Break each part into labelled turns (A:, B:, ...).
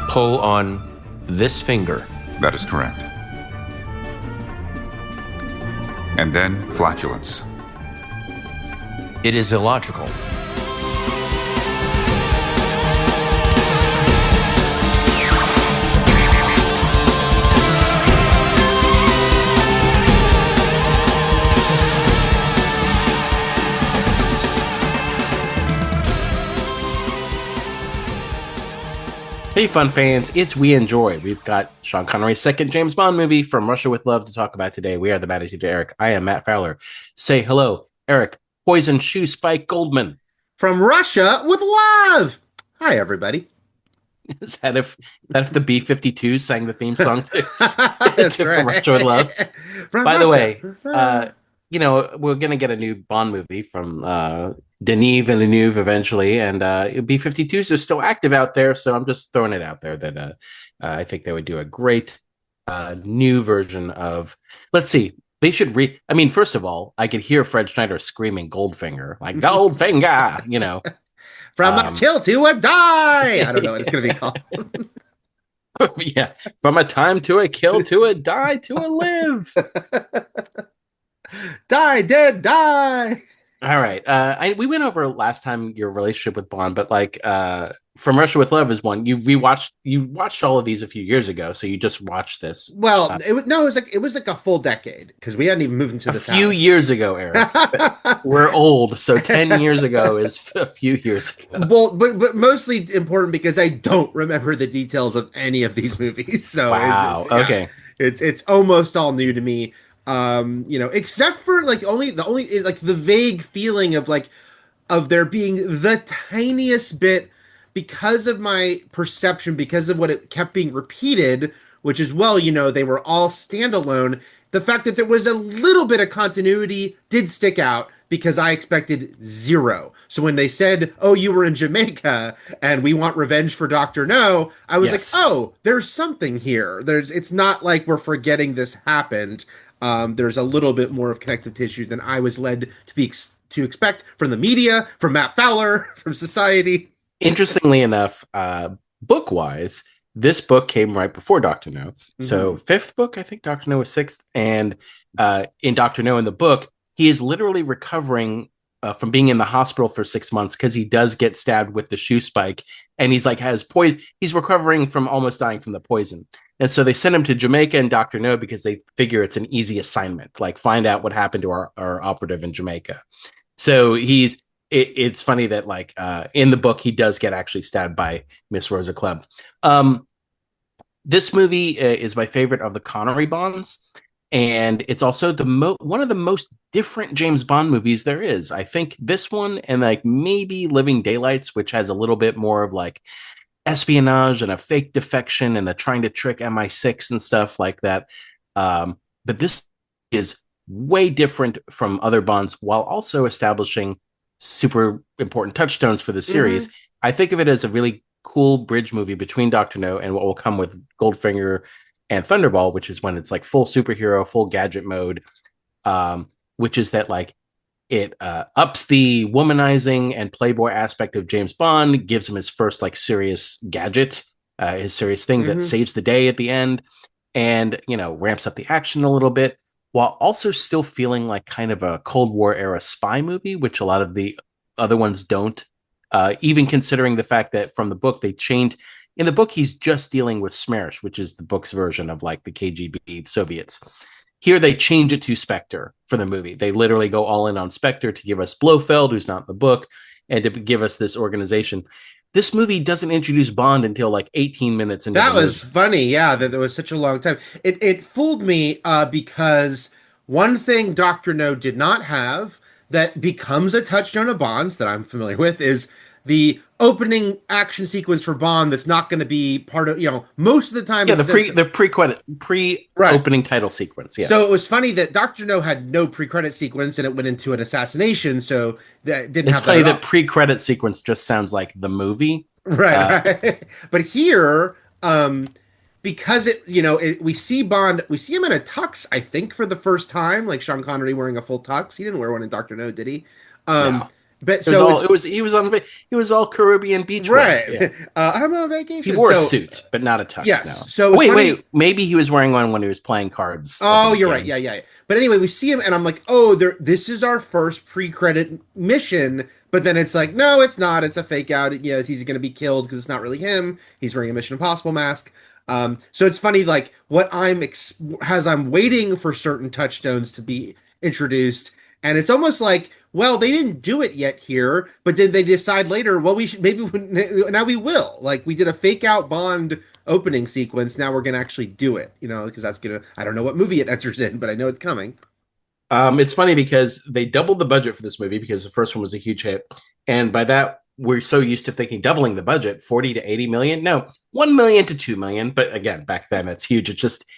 A: Pull on this finger.
B: That is correct. And then flatulence.
A: It is illogical. Hey, fun fans, it's We Enjoy. We've got Sean Connery's second James Bond movie, From Russia with Love, to talk about today. We are the Matty Teacher Eric. I am Matt Fowler. Say hello, Eric, Poison Shoe Spike Goldman.
C: From Russia with Love. Hi, everybody.
A: Is that if the B-52s sang the theme song to,
C: That's
A: to
C: right.
A: From Russia with Love?
C: From
A: By the way,
C: Russia.
A: we're going to get a new Bond movie from Denis Villeneuve eventually, and B-52s are still active out there, so I'm just throwing it out there that I think they would do a great new version of, let's see, they should first of all, I could hear Fred Schneider screaming Goldfinger, like Goldfinger,
C: From a kill to a die. I don't know what it's going to be called.
A: Yeah, from a time to a kill to a die to a live.
C: Die, dead, die.
A: All right. We went over last time your relationship with Bond, but From Russia with Love is one you watched all of these a few years ago, so you just watched this.
C: Well, it was like a full decade because we hadn't even moved into this
A: a few years ago, Eric. We're old, so 10 years ago is a few years ago.
C: Well, but mostly important because I don't remember the details of any of these movies. So
A: wow. Okay.
C: It's almost all new to me. Except for the vague feeling of there being the tiniest bit because of my perception, because of what it kept being repeated, which is, they were all standalone. The fact that there was a little bit of continuity did stick out because I expected zero. So when they said, "Oh, you were in Jamaica and we want revenge for Dr. No," I was like, "Oh, there's something here. It's not like we're forgetting this happened." There's a little bit more of connective tissue than I was led to expect from the media, from Matt Fowler, from society.
A: Interestingly enough, book-wise, this book came right before Dr. No. Mm-hmm. So fifth book, I think Dr. No was sixth. And in Dr. No, in the book, he is literally recovering from being in the hospital for 6 months because he does get stabbed with the shoe spike. And he's has poison. He's recovering from almost dying from the poison. And so they send him to Jamaica and Dr. No because they figure it's an easy assignment, find out what happened to our operative in Jamaica. So it's funny that in the book, he does get actually stabbed by Miss Rosa Clubb. This movie is my favorite of the Connery Bonds. And it's also one of the most different James Bond movies there is. I think this one and maybe Living Daylights, which has a little bit more of espionage and a fake defection and a trying to trick MI6 and stuff like that. But this is way different from other Bonds while also establishing super important touchstones for the series. Mm-hmm. I think of it as a really cool bridge movie between Dr. No and what will come with Goldfinger and Thunderball, which is when it's full superhero, full gadget mode, which is that it ups the womanizing and playboy aspect of James Bond, gives him his first serious gadget, his serious thing that saves the day at the end, and ramps up the action a little bit, while also still feeling like kind of a Cold War era spy movie, which a lot of the other ones don't. Even considering the fact that from the book they changed. In the book, he's just dealing with Smersh, which is the book's version of the KGB Soviets. Here, they change it to Spectre for the movie. They literally go all in on Spectre to give us Blofeld, who's not in the book, and to give us this organization. This movie doesn't introduce Bond until 18 minutes into
C: that
A: the
C: was
A: movie.
C: Funny, yeah, that there was such a long time. It fooled me because one thing Dr. No did not have that becomes a touchstone of Bonds that I'm familiar with is the opening action sequence for Bond that's not going to be part of, most of the time.
A: Yeah, the pre-opening title sequence. Yes.
C: So it was funny that Dr. No had no pre-credit sequence and it went into an assassination. So that didn't have that.
A: It's funny that pre-credit sequence just sounds like the movie.
C: Right. But here, because we see Bond, we see him in a tux, I think, for the first time, Sean Connery wearing a full tux. He didn't wear one in Dr. No, did he?
A: No.
C: But
A: It was
C: so
A: all
C: it's
A: it was he was all Caribbean beachwear.
C: right.
A: Yeah.
C: I'm on
A: He
C: vacation.
A: wore a
C: So
A: suit, but not a tux.
C: yes.
A: No.
C: So
A: Oh,
C: it's funny.
A: wait. Maybe he was wearing one when he was playing cards at the
C: Oh, you're right.
A: beginning.
C: Yeah, yeah, yeah. But anyway, we see him, and I'm like, oh, there. This is our first pre-credit mission. But then it's like, no, it's not. It's a fake out. Yes, he's going to be killed because it's not really him. He's wearing a Mission Impossible mask. So it's funny, like what as I'm waiting for certain touchstones to be introduced, and it's almost like, well, they didn't do it yet here, but then they decide later, well, we should maybe now we will. Like we did a fake out Bond opening sequence. Now we're gonna actually do it, because that's gonna. I don't know what movie it enters in, but I know it's coming.
A: It's funny because they doubled the budget for this movie because the first one was a huge hit, and by that we're so used to thinking doubling the budget, 40 to 80 million. No, 1 million to 2 million. But again, back then that's huge.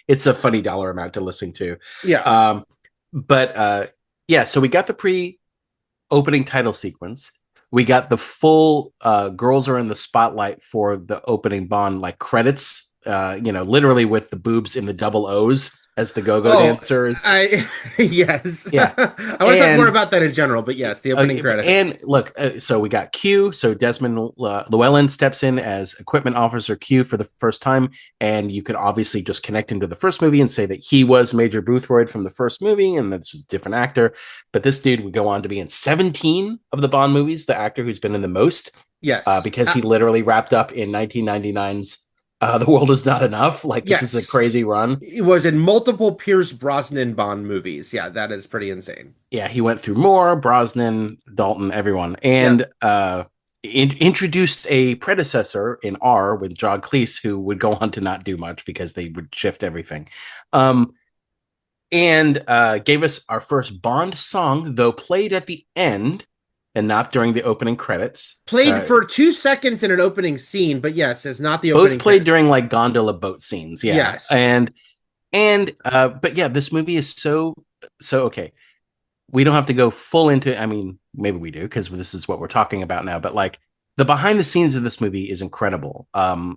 A: It's a funny dollar amount to listen to.
C: Yeah.
A: Um, but yeah, so we got the pre-opening title sequence. We got the full girls are in the spotlight for the opening Bond like credits. Literally with the boobs in the double O's as the go-go
C: Oh,
A: dancers.
C: I yes.
A: Yeah,
C: I want to talk more
A: and
C: about that in general, but yes, the opening credits.
A: and look, so we got Q. So Desmond Llewellyn steps in as equipment officer Q for the first time, and you could obviously just connect him to the first movie and say that he was Major Boothroyd from the first movie, and that's a different actor. But this dude would go on to be in 17 of the Bond movies, the actor who's been in the most,
C: Yes.
A: because he literally wrapped up in 1999's The World Is Not Enough. Like this is a
C: Yes.
A: crazy run.
C: It was in multiple Pierce Brosnan Bond movies. Yeah, that is pretty insane.
A: Yeah, he went through Moore, Brosnan, Dalton, everyone,
C: Yep.
A: and introduced a predecessor in R with John Cleese, who would go on to not do much because they would shift everything, um, and gave us our first Bond song, though played at the end and not during the opening credits.
C: Played for 2 seconds in an opening scene, but yes, it's not the
A: Both
C: opening
A: played
C: credit.
A: during like gondola boat scenes. Yeah,
C: Yes.
A: and but yeah, this movie is so okay. We don't have to go full into, I mean, maybe we do because this is what we're talking about now, but like the behind the scenes of this movie is incredible,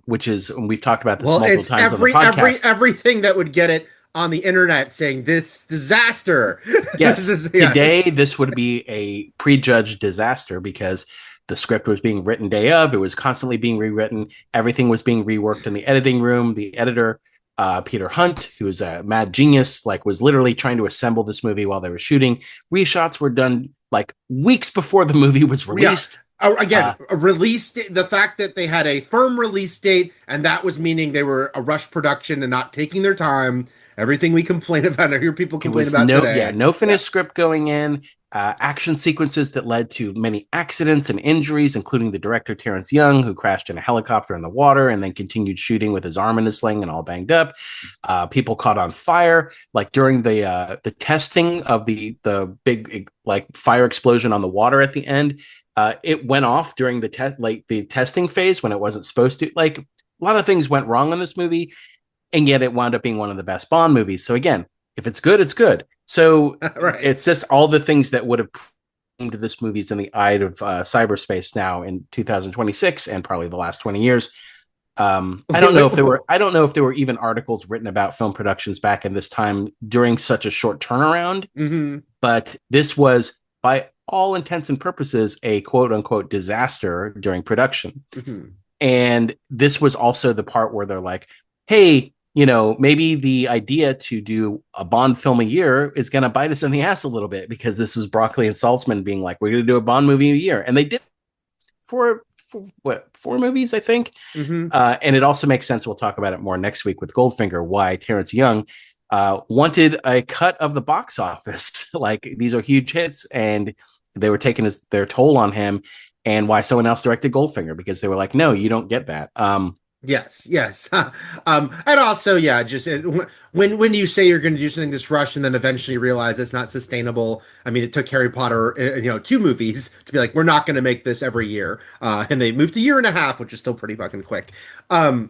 A: which is, we've talked about this
C: Well,
A: multiple
C: it's
A: times on the podcast.
C: everything that would get it on the internet saying this disaster. This
A: Yes,
C: is
A: today
C: yes.
A: this would be a prejudged disaster because the script was being written day of, it was constantly being rewritten, everything was being reworked in the editing room. The editor, Peter Hunt, who was a mad genius, like was literally trying to assemble this movie while they were shooting. Reshots were done like weeks before the movie was
C: Yeah.
A: released.
C: Again, a release date, the fact that they had a firm release date, and that was meaning they were a rush production and not taking their time. Everything we complain about, I hear people
A: It
C: complain
A: was
C: about today.
A: no
C: Yeah.
A: finished script going in, action sequences that led to many accidents and injuries, including the director Terrence Young, who crashed in a helicopter in the water and then continued shooting with his arm in a sling and all banged up. People caught on fire, like during the testing of the big like fire explosion on the water at the end. It went off during the test, like the testing phase when it wasn't supposed to. Like a lot of things went wrong in this movie, and yet it wound up being one of the best Bond movies. So again, if it's good, it's good. So
C: Right.
A: it's just all the things that would have aimed this movie's in the eye of cyberspace now in 2026 and probably the last 20 years. I don't know if there were. I don't know if there were even articles written about film productions back in this time during such a short turnaround.
C: Hmm.
A: But this was, by all intents and purposes, a quote unquote disaster during production.
C: Hmm.
A: And this was also the part where they're like, "Hey, maybe the idea to do a Bond film a year is going to bite us in the ass a little bit because this is Broccoli and Saltzman being like, we're going to do a Bond movie a year." And they did for what, 4 movies, I think.
C: Hmm.
A: And it also makes sense. We'll talk about it more next week with Goldfinger, why Terrence Young wanted a cut of the box office. Like these are huge hits and they were taking their toll on him, and why someone else directed Goldfinger because they were like, no, you don't get that.
C: Yes, yes. And also, yeah, just when you say you're going to do something this rush and then eventually realize it's not sustainable. I mean, it took Harry Potter, 2 movies to be like, we're not going to make this every year, and they moved a year and a half, which is still pretty fucking quick. Um,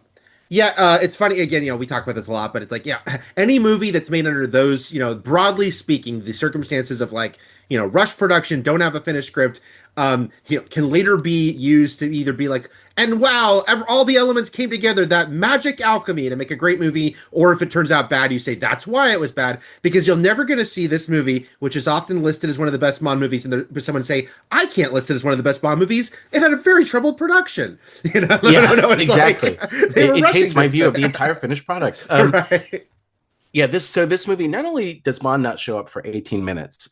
C: yeah, it's funny again. We talk about this a lot, but it's like, yeah, any movie that's made under those, broadly speaking, the circumstances of like, rush production, don't have a finished script, can later be used to either be like, and wow, all the elements came together, that magic alchemy to make a great movie, or if it turns out bad, you say that's why it was bad, because you're never going to see this movie, which is often listed as one of the best Bond movies, and someone say, I can't list it as one of the best Bond movies. It had a very troubled production.
A: Yeah,
C: No, it's
A: exactly.
C: like they were
A: It
C: rushing
A: changed my
C: this
A: view of
C: thing.
A: the entire finished product.
C: Right.
A: Yeah, this movie, not only does Bond not show up for 18 minutes,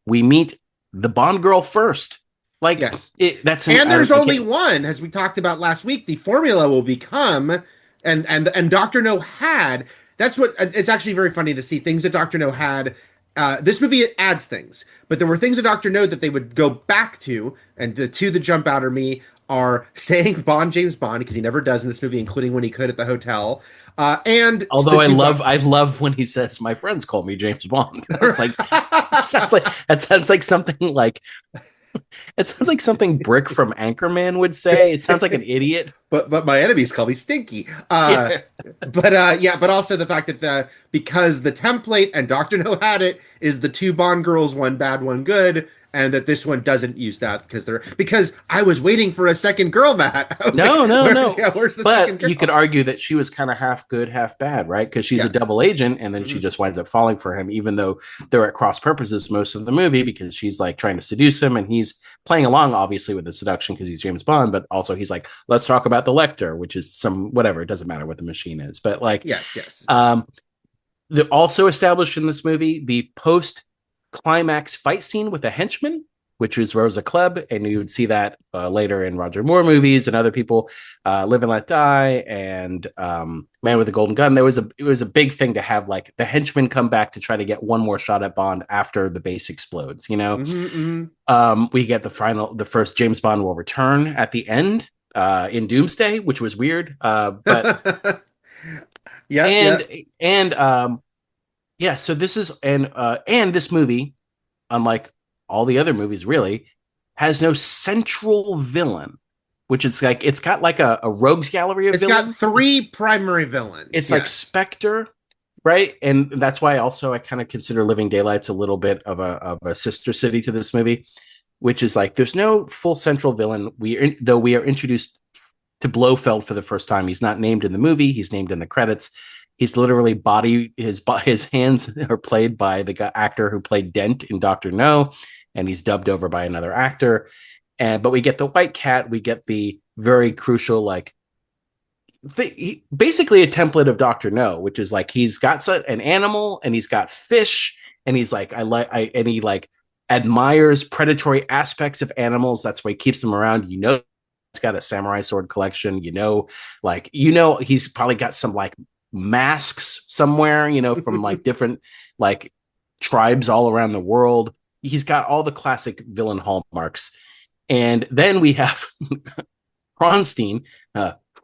A: we meet the Bond girl first. Like
C: Yeah.
A: that's an
C: And there's only
A: again,
C: one, as we talked about last week. The formula will become, and Doctor No had. That's what it's actually very funny to see things that Doctor No had. This movie adds things, but there were things that Doctor No that they would go back to, and the two that jump out at me are saying Bond James Bond because he never does in this movie, including when he could at the hotel, and the
A: although
C: two
A: I love when he says my friends call me James Bond. It's like that sounds like something like it sounds like something Brick from Anchorman would say. It sounds like an idiot.
C: but my enemies call me Stinky.
A: Yeah.
C: But also the fact that because the template and Doctor No had it is the two Bond girls, one bad, one good, and that this one doesn't use that because I was waiting for a second girl, Matt. I was like,
A: No.
C: where's the second
A: But
C: girl?
A: you could argue that she was kind of half good, half bad, right? Because she's a
C: Yeah.
A: double agent, and then she
C: Mhm.
A: just winds up falling for him, even though they're at cross purposes most of the movie because she's like trying to seduce him, and he's playing along, obviously, with the seduction because he's James Bond, but also he's like, let's talk about the Lecter, which is some whatever. It doesn't matter what the machine is, but like,
C: Yes.
A: um, the also established in this movie the post climax fight scene with a henchman, which was Rosa Klebb, and you would see that later in Roger Moore movies and other people, Live and Let Die and Man with the Golden Gun. It was a big thing to have like the henchman come back to try to get one more shot at Bond after the base explodes.
C: Hmm.
A: We get the first James Bond will return at the end in Doomsday, which was weird, but
C: Yeah.
A: and yeah, so this is and this movie, unlike all the other movies, really has no central villain, which is like it's got like a rogues gallery of
C: It's got
A: villains.
C: three primary villains.
A: It's like
C: Yes.
A: Spectre, right? And that's why also I kind of consider Living Daylights a little bit of a sister city to this movie, which is like there's no full central villain. Though we are introduced to Blofeld for the first time. He's not named in the movie. He's named in the credits. He's literally his hands are played by the actor who played Dent in Doctor No, and he's dubbed over by another actor. But we get the White Cat. We get the very crucial like basically a template of Doctor No, which is like he's got an animal and he's got fish and he's like and he like admires predatory aspects of animals. That's why he keeps them around. He's got a samurai sword collection. He's probably got some like masks somewhere, from like different like tribes all around the world. He's got all the classic villain hallmarks. And then we have Kronstein,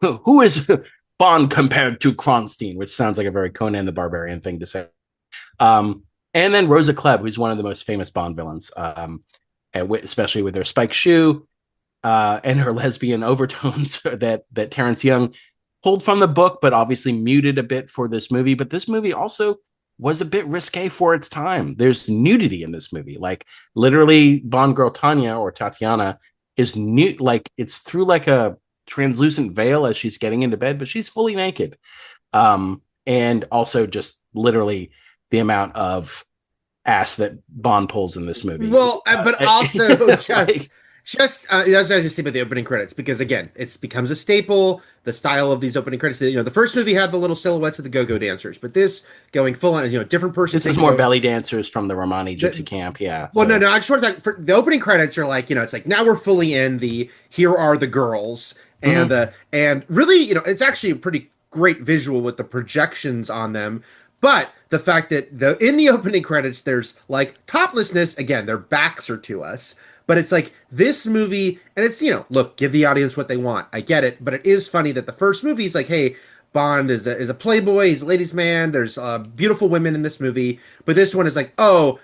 A: who is Bond compared to Kronstein, which sounds like a very Conan the Barbarian thing to say. And then Rosa Klebb, who's one of the most famous Bond villains, especially with her spike shoe and her lesbian overtones that Terrence Young pulled from the book, but obviously muted a bit for this movie. But this movie also was a bit risque for its time. There's nudity in this movie. Like literally Bond girl Tanya or Tatiana is nude. Like it's through like a translucent veil as she's getting into bed, but she's fully naked. And also just literally the amount of ass that Bond pulls in this movie.
C: Well, but also
A: like,
C: that's what I just say about the opening credits, because again, it becomes a staple. The style of these opening credits, the first movie had the little silhouettes of the go-go dancers, but this going full on, different person.
A: This is more belly dancers from the Romani Gypsy Camp, yeah.
C: Well, no, I just want to talk. The opening credits are like, it's like now we're fully in the here are the girls and and really, it's actually a pretty great visual with the projections on them. But the fact that in the opening credits, there's like toplessness. Again, their backs are to us. But it's like this movie, and it's, look, give the audience what they want. I get it. But it is funny that the first movie is like, hey, Bond is a playboy. He's a ladies' man. There's beautiful women in this movie. But this one is like, oh,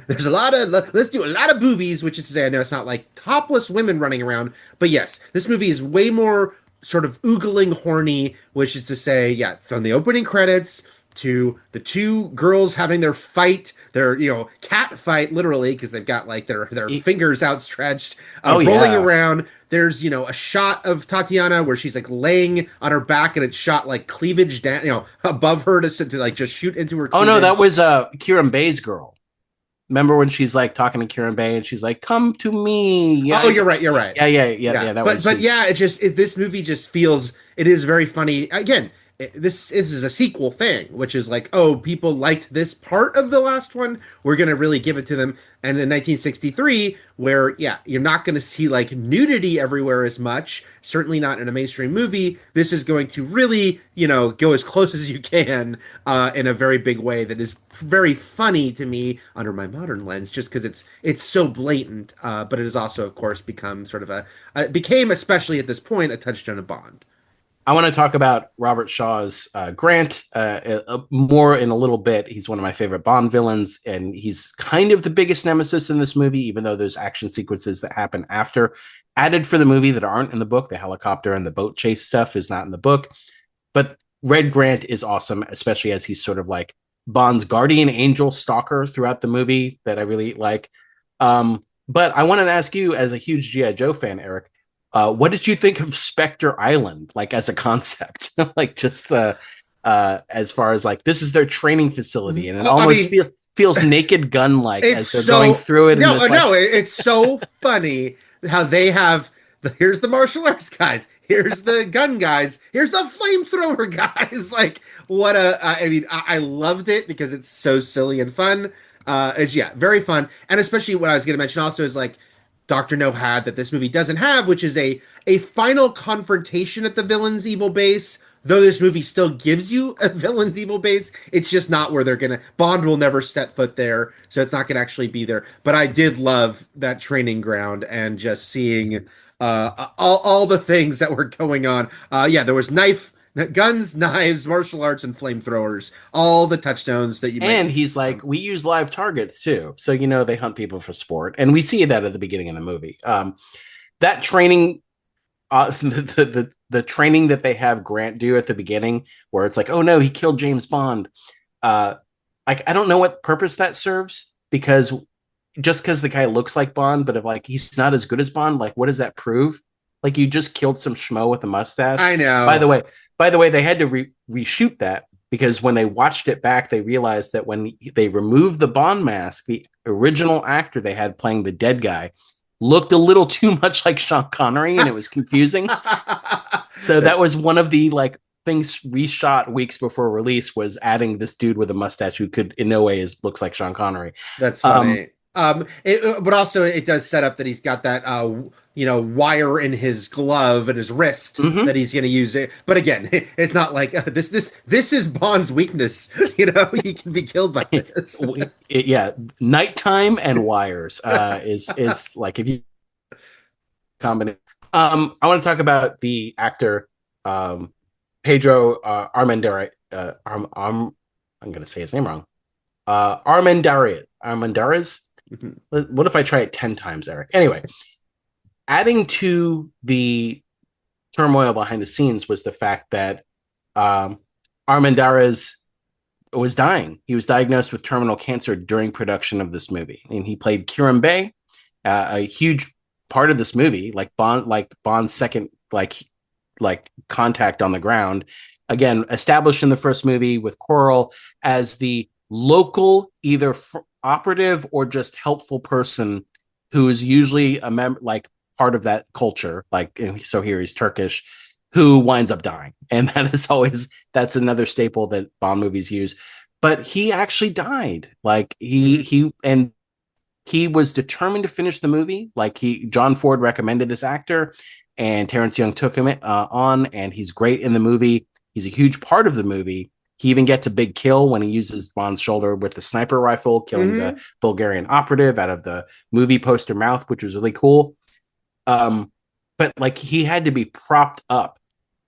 C: there's let's do a lot of boobies, which is to say, I know it's not like topless women running around. But yes, this movie is way more sort of oogling horny, which is to say, yeah, from the opening credits to the two girls having their fight, their cat fight, literally, because they've got like their
A: E-
C: fingers outstretched,
A: oh
C: rolling
A: yeah.
C: around. There's a shot of Tatiana where she's like laying on her back, and it's shot like cleavage down, above her to like just shoot into her
A: Oh no, that
C: cleavage.
A: was Kieran Bay's girl. Remember when she's like talking to Kieran Bay and she's like, "Come to me."
C: Oh, you're right. You're right.
A: Yeah. That
C: But
A: was his.
C: yeah, this movie just feels it is very funny. Again, this is a sequel thing, which is like, oh, people liked this part of the last one. We're gonna really give it to them. And in 1963, where yeah, you're not gonna see like nudity everywhere as much. Certainly not in a mainstream movie. This is going to really, go as close as you can in a very big way that is very funny to me under my modern lens, just because it's so blatant. But it has also, of course, become sort of became, especially at this point, a touchstone of Bond.
A: I want to talk about Robert Shaw's Grant more in a little bit. He's one of my favorite Bond villains, and he's kind of the biggest nemesis in this movie, even though there's action sequences that happen after added for the movie that aren't in the book. The helicopter and the boat chase stuff is not in the book. But Red Grant is awesome, especially as he's sort of like Bond's guardian angel stalker throughout the movie that I really like. But I wanted to ask you, as a huge G.I. Joe fan, Eric, what did you think of Spectre Island, like as a concept? Like just as far as like this is their training facility, and it
C: I
A: almost
C: mean,
A: feels Naked Gun like
C: it's
A: as they're going
C: so
A: through it. And
C: no,
A: this like,
C: no, it's so funny how they have here's the martial arts guys, here's the gun guys, here's the flamethrower guys. Like what I mean, I loved it because it's so silly and fun. It's yeah, very fun, and especially what I was going to mention also is like Doctor No had that this movie doesn't have, which is a final confrontation at the villain's evil base. Though this movie still gives you a villain's evil base, it's just not where they're gonna. Bond will never set foot there, so it's not gonna actually be there. But I did love that training ground and just seeing all the things that were going on. Yeah, there was guns, knives, martial arts, and flamethrowers. All the touchstones that you might
A: and
C: think
A: he's like,
C: from.
A: we use live targets too, so they hunt people for sport, and we see that at the beginning of the movie. That training the training that they have Grant do at the beginning, where it's like, oh no, he killed James Bond. Like I don't know what purpose that serves, because just because the guy looks like Bond, but if like he's not as good as Bond, like what does that prove? Like you just killed some schmo with a mustache.
C: I
A: By the
C: know.
A: way, by the way, they had to reshoot that because when they watched it back, they realized that when they removed the Bond mask, the original actor they had playing the dead guy looked a little too much like Sean Connery, and it was confusing. So that was one of the like things reshot weeks before release, was adding this dude with a mustache who could in no way looks like Sean Connery.
C: That's
A: Um,
C: funny. But also it does set up that he's got that wire in his glove and his wrist
A: mhm.
C: that he's going to use it. But again, it's not like this is Bond's weakness. He can be killed by this.
A: Yeah, nighttime and wires is like if you combine. I want to talk about the actor Pedro Armendariz. I'm going to say his name wrong. Armendariz. What if I try it 10 times, Eric? Anyway, adding to the turmoil behind the scenes was the fact that Armendariz was dying. He was diagnosed with terminal cancer during production of this movie, and he played Kieran Bay, a huge part of this movie, like Bond's second like contact on the ground. Again, established in the first movie with Coral as the local either operative or just helpful person who is usually a member, like part of that culture. Like so, here he's Turkish, who winds up dying, and that's another staple that Bond movies use. But he actually died. Like
C: Mhm.
A: he was determined to finish the movie. Like John Ford recommended this actor, and Terrence Young took him on, and he's great in the movie. He's a huge part of the movie. He even gets a big kill when he uses Bond's shoulder with the sniper rifle, killing the
C: Mhm.
A: Bulgarian operative out of the movie poster mouth, which was really cool. Um, but like he had to be propped up,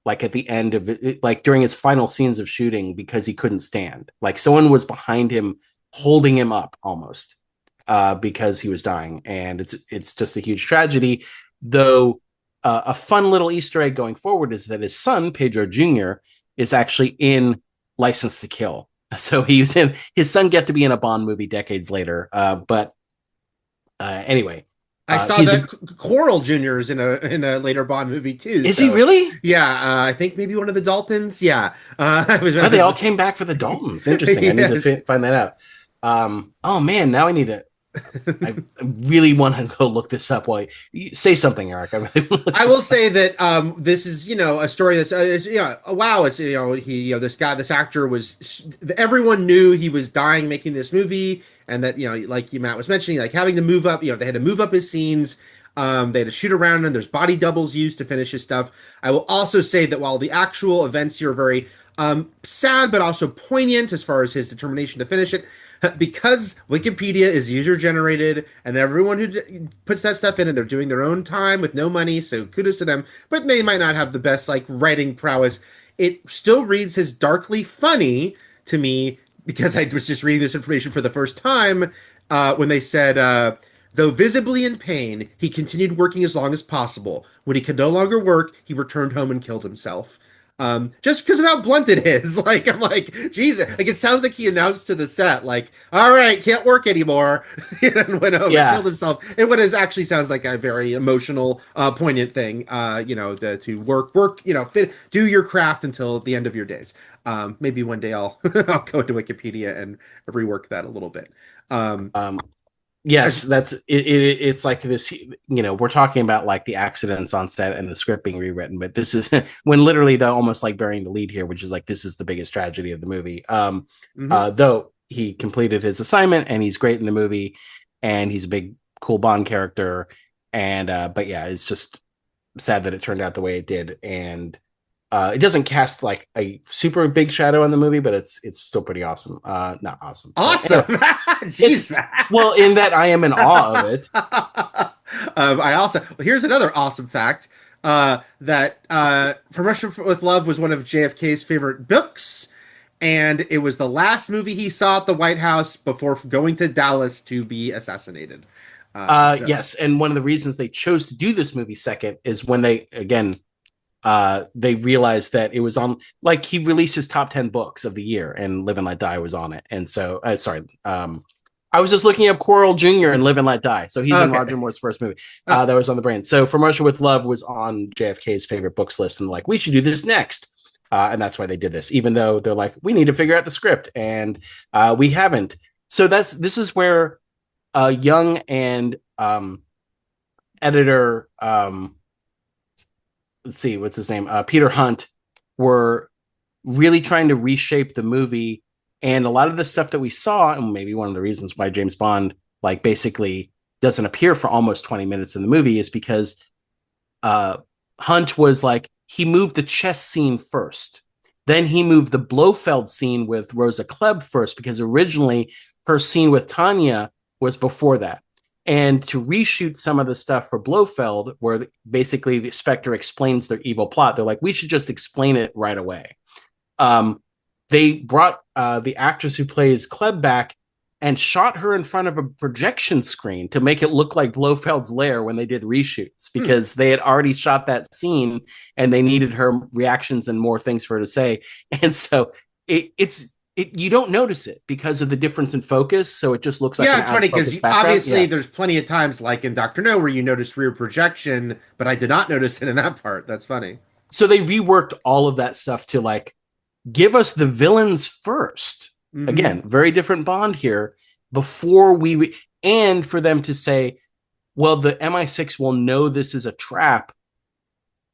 A: like at the end of it, like during his final scenes of shooting, because he couldn't stand. Like someone was behind him, holding him up almost, because he was dying, and it's just a huge tragedy. Though a fun little Easter egg going forward is that his son Pedro Jr. is actually in License to Kill, So he was in his son get to be in a Bond movie decades later. But anyway,
C: I saw
A: he's a
C: that Coral Junior's in a later Bond movie too.
A: is he
C: So
A: really?
C: yeah, I think maybe one of the Daltons. Yeah, I was,
A: Oh, they all came back for the Daltons. Interesting. I need to
C: yes.
A: find that out. Oh man, now I need to. I really want to go look this up. While you say something, Eric. I really want to look
C: I will
A: this up.
C: say that this is a story that's wow, it's he this guy, this actor was, everyone knew he was dying making this movie, and that like you Matt was mentioning, like having to move up, they had to move up his scenes. They had to shoot around him. There's body doubles used to finish his stuff. I will also say that while the actual events here are very sad but also poignant as far as his determination to finish it, because Wikipedia is user generated and everyone who puts that stuff in and they're doing their own time with no money, so kudos to them, but they might not have the best like writing prowess. It still reads as darkly funny to me because I was just reading this information for the first time when they said, though visibly in pain, he continued working as long as possible. When he could no longer work, he returned home and killed himself. Just because of how blunt it is. Like, I'm like, Jesus. Like, it sounds like he announced to the set, like, all right, can't work anymore. And went home and
A: Yeah.
C: killed himself. And what is actually sounds like a very emotional, poignant thing, to work, do your craft until the end of your days. Maybe one day I'll go to Wikipedia and rework that a little bit. Um,
A: Um, Yes,
C: as,
A: that's it, it's like this, we're talking about like the accidents on set and the script being rewritten, but this is when literally they're almost like burying the lead here, which is like this is the biggest tragedy of the movie.
C: mhm.
A: Though he completed his assignment and he's great in the movie and he's a big cool Bond character. And but yeah, it's just sad that it turned out the way it did. And it doesn't cast like a super big shadow on the movie, but it's still pretty awesome. Not awesome, but
C: Awesome.
A: anyway,
C: Jeez.
A: it's well in that I am in awe of it.
C: I also, well, here's another awesome fact that From Russia with Love was one of JFK's favorite books, and it was the last movie he saw at the White House before going to Dallas to be assassinated. So,
A: Yes, and one of the reasons they chose to do this movie second is when they realized that it was on, like, he released his top 10 books of the year and Live and Let Die was on it. And so sorry, I was just looking up Coral Jr. and Live and Let Die. So he's in
C: okay.
A: Roger Moore's first movie.
C: Uh,
A: That was on the brain. So From Russia with Love was on JFK's favorite books list, and like, we should do this next. And that's why they did this, even though they're like, we need to figure out the script, and we haven't. So this is where Young and editor, let's see, what's his name, Peter Hunt, were really trying to reshape the movie. And a lot of the stuff that we saw, and maybe one of the reasons why James Bond like basically doesn't appear for almost 20 minutes in the movie, is because Hunt was like, he moved the chess scene first. Then he moved the Blofeld scene with Rosa Klebb first, because originally her scene with Tanya was before that. And to reshoot some of the stuff for Blofeld, where basically the Spectre explains their evil plot, they're like, we should just explain it right away. They brought the actress who plays Klebb back and shot her in front of a projection screen to make it look like Blofeld's lair when they did reshoots, because they had already shot that scene and they needed her reactions and more things for her to say. And so it's you don't notice it because of the difference in focus, so it just looks like
C: yeah,
A: an
C: it's
A: out
C: funny
A: of focus
C: because
A: background.
C: obviously
A: Yeah.
C: there's plenty of times, like in Doctor No, where you notice rear projection, but I did not notice it in that part. That's funny.
A: So they reworked all of that stuff to like give us the villains first.
C: Hmm.
A: Again, very different Bond here before and for them to say, well, the MI6 will know this is a trap,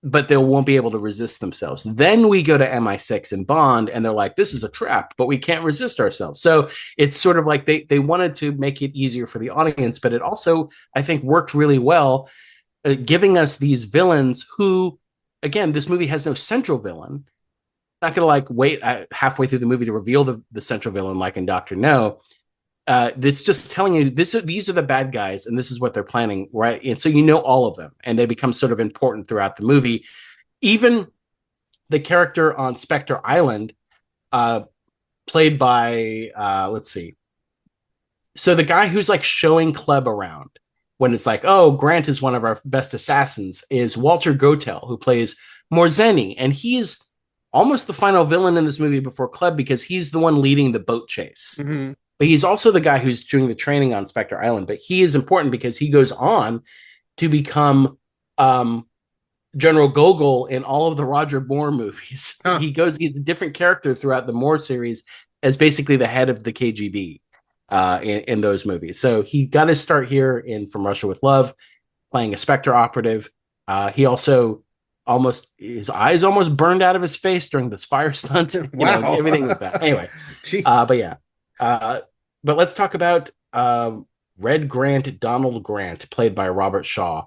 A: but they won't be able to resist themselves. Then we go to MI6 and Bond, and they're like, this is a trap, but we can't resist ourselves. So it's sort of like they wanted to make it easier for the audience, but it also, I think, worked really well, giving us these villains who, again, this movie has no central villain. Not going to like wait halfway through the movie to reveal the central villain like in Doctor No. It's just telling you these are the bad guys and this is what they're planning, right? And so you know all of them, and they become sort of important throughout the movie. Even the character on Spectre Island, uh, played by let's see, so the guy who's like showing Klebb around when it's like, oh, Grant is one of our best assassins, is Walter Gotel, who plays Morzeni, and he's almost the final villain in this movie before Club, because he's the one leading the boat chase.
C: Mhm.
A: But he's also the guy who's doing the training on Spectre Island. But he is important because he goes on to become um, General Gogol in all of the Roger Moore movies.
C: Huh.
A: He's a different character throughout the Moore series as basically the head of the KGB in those movies. So he got his start here in From Russia with Love, playing a Spectre operative. He also his eyes almost burned out of his face during this fire stunt.
C: Wow.
A: Everything was bad. Anyway,
C: Jeez.
A: but yeah. But let's talk about Red Grant, Donald Grant, played by Robert Shaw.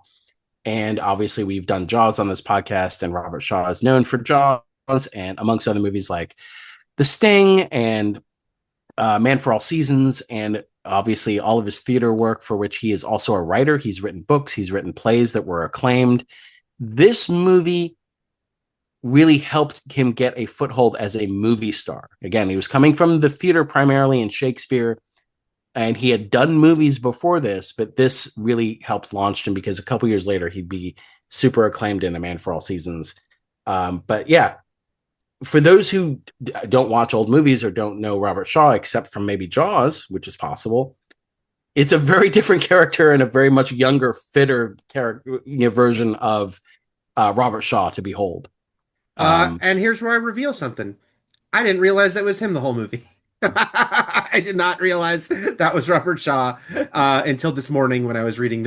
A: And obviously, we've done Jaws on this podcast, and Robert Shaw is known for Jaws, and amongst other movies like The Sting and Man for All Seasons, and obviously all of his theater work, for which he is also a writer. He's written books, he's written plays that were acclaimed. This movie really helped him get a foothold as a movie star. Again, he was coming from the theater primarily in Shakespeare, and he had done movies before this, but this really helped launch him because a couple years later he'd be super acclaimed in A Man for All Seasons. But yeah, for those who don't watch old movies or don't know Robert Shaw except from maybe Jaws, which is possible, it's a very different character and a very much younger, fitter character version of Robert Shaw to behold.
C: And here's where I reveal something. I didn't realize that was him the whole movie. I did not realize that was Robert Shaw until this morning when I was reading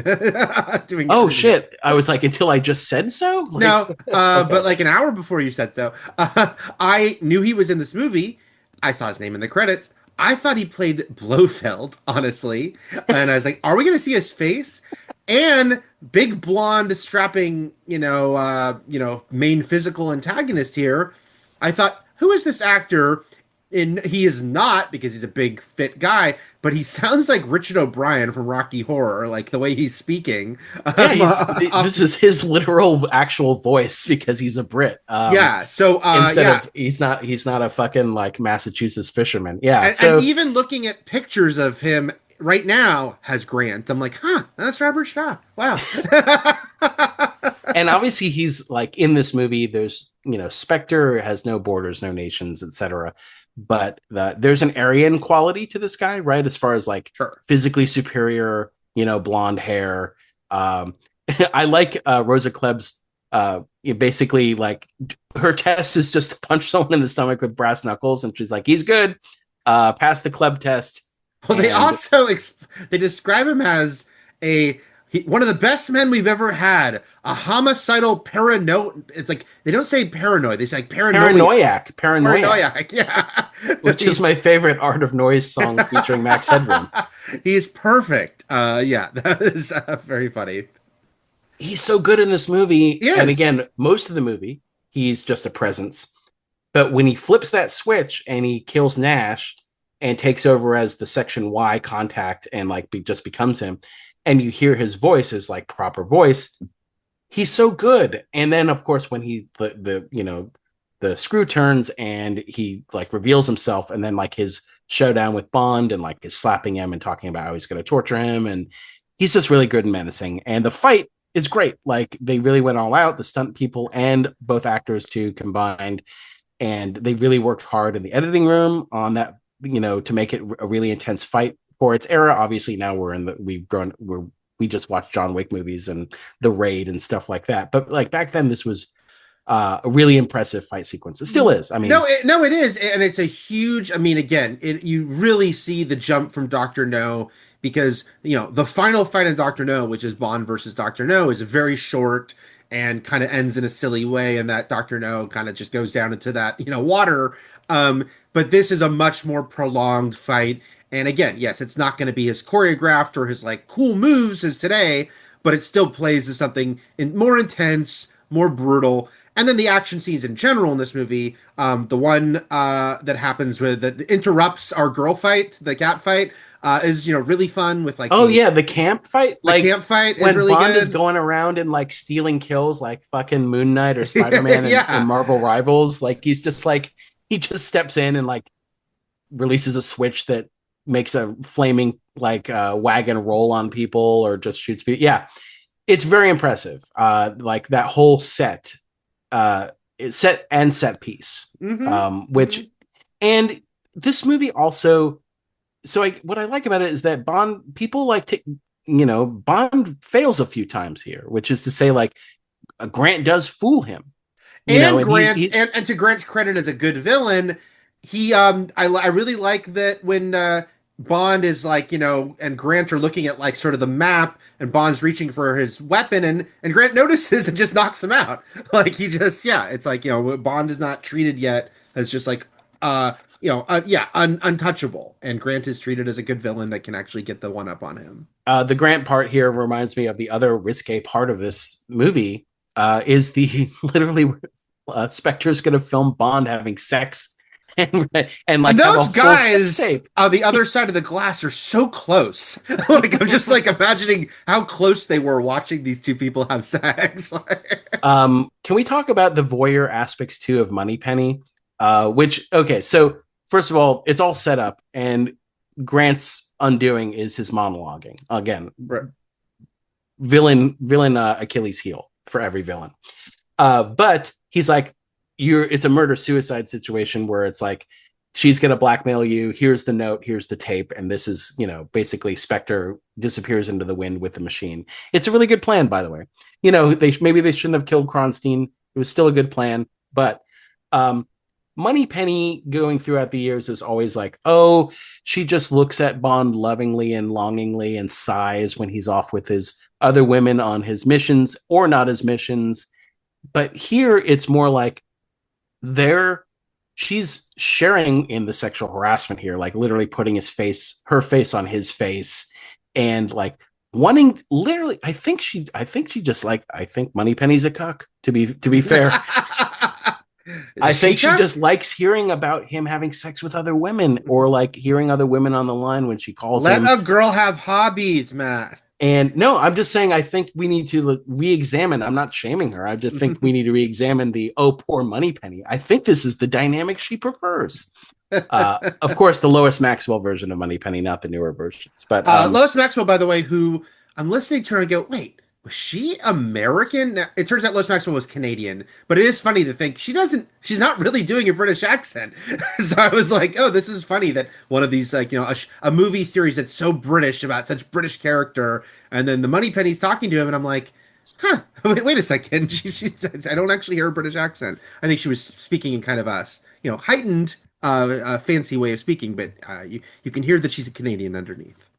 C: doing.
A: Oh shit! I was like, until I just said so. Like,
C: No,
A: okay.
C: but like an hour before you said so, I knew he was in this movie. I saw his name in the credits. I thought he played Blofeld, honestly, and I was like, "Are we going to see his face?" And big blonde, strapping, main physical antagonist here. I thought, who is this actor? And he is not, because he's a big fit guy, but he sounds like Richard O'Brien from Rocky Horror, like the way he's speaking.
A: Yeah, this is his literal actual voice because he's a Brit.
C: Yeah, so
A: instead
C: yeah.
A: of he's not a fucking like Massachusetts fisherman. Yeah,
C: And even looking at pictures of him right now has Grant. I'm like, huh, that's Robert Shaw. Wow.
A: and obviously he's like in this movie. There's Spectre has no borders, no nations, etc. But there's an Aryan quality to this guy, right? As far as like
C: Sure.
A: physically superior, blonde hair. I like Rosa Kleb's. Basically, like her test is just to punch someone in the stomach with brass knuckles, and she's like, "He's good, pass the Kleb test."
C: Well, they also they describe him as one of the best men we've ever had. A homicidal paranoid. It's like they don't say paranoid; they say like
A: paranoiac.
C: Paranoiac, yeah.
A: Which is my favorite Art of Noise song featuring Max Headroom.
C: He's perfect. Yeah, that is very funny.
A: He's so good in this movie,
C: Yes.
A: And again, most of the movie he's just a presence. But when he flips that switch and he kills Nash and takes over as the Section Y contact and like just becomes him, and you hear his voice, his like proper voice, he's so good. And then of course when he the screw turns and he like reveals himself, and then like his showdown with Bond and like is slapping him and talking about how he's going to torture him, and he's just really good and menacing. And the fight is great. Like they really went all out, the stunt people and both actors too combined, and they really worked hard in the editing room on that, to make it a really intense fight for its era. Obviously now we just watched John Wick movies and The Raid and stuff like that, but like back then this was a really impressive fight sequence. It still is. I mean,
C: no, it is, and it's a huge. I mean, again, you really see the jump from Doctor No, because the final fight in Doctor No, which is Bond versus Doctor No, is very short and kind of ends in a silly way, and that Doctor No kind of just goes down into that water. But this is a much more prolonged fight, and again, yes, it's not going to be as choreographed or his like cool moves as today, but it still plays as something more intense, more brutal. And then the action scenes in general in this movie, the one that happens that interrupts our girl fight, the cat fight, is really fun with like
A: the camp fight.
C: The camp fight
A: when
C: is really
A: Bond
C: good.
A: is going around and like stealing kills like fucking Moon Knight or Spider-Man
C: Yeah.
A: and Marvel Rivals. Like he's just like he just steps in and like releases a switch that makes a flaming like wagon roll on people or just shoots people. Yeah, it's very impressive. Like that whole set set piece,
C: Mm-hmm.
A: which and this movie also. So what I like about it is that Bond people like to, Bond fails a few times here, which is to say like Grant does fool him,
C: And
A: and
C: Grant,
A: he
C: and to Grant's credit as a good villain, I really like that when Bond is like, and Grant are looking at like sort of the map, and Bond's reaching for his weapon, and Grant notices and just knocks him out. Like he just, yeah, it's like, Bond is not treated yet as just like untouchable, and Grant is treated as a good villain that can actually get the one up on him.
A: the Grant part here reminds me of the other risque part of this movie, is the literally Spectre's going to film Bond having sex and
C: And
A: like have a
C: those
A: full sex
C: guys
A: tape.
C: on the other side of the glass are so close. Like I'm just like imagining how close they were watching these two people have sex.
A: Can we talk about the voyeur aspects too of Moneypenny? Which okay, so first of all, it's all set up, and Grant's undoing is his monologuing again.
C: Right.
A: Villain Achilles heel for every villain. But he's like, it's a murder suicide situation where it's like she's gonna blackmail you. Here's the note, here's the tape, and this is, basically Spectre disappears into the wind with the machine. It's a really good plan, by the way. Maybe they shouldn't have killed Kronstein. It was still a good plan, but Moneypenny going throughout the years is always like, oh, she just looks at Bond lovingly and longingly and sighs when he's off with his other women on his missions or not his missions. But here it's more like she's sharing in the sexual harassment here, like literally putting her face on his face, and like wanting literally. I think Moneypenny's a cuck. To be fair, I think she just likes hearing about him having sex with other women, or like hearing other women on the line when she calls
C: Let
A: him.
C: a girl have hobbies, Matt.
A: And no, I'm just saying, I think we need to re-examine. I'm not shaming her. I just think we need to re-examine the, oh, poor Moneypenny. I think this is the dynamic she prefers. Of course, the Lois Maxwell version of Moneypenny, not the newer versions. But
C: Lois Maxwell, by the way, who I'm listening to her and go, wait, was she American? Now, it turns out Lois Maxwell was Canadian, but it is funny to think she's not really doing a British accent. So I was like, oh, this is funny that one of these, like, a movie series that's so British about such British character, and then the Moneypenny's talking to him, and I'm like, huh, wait a second. I don't actually hear a British accent. I think she was speaking in kind of a, heightened, fancy way of speaking, but you can hear that she's a Canadian underneath.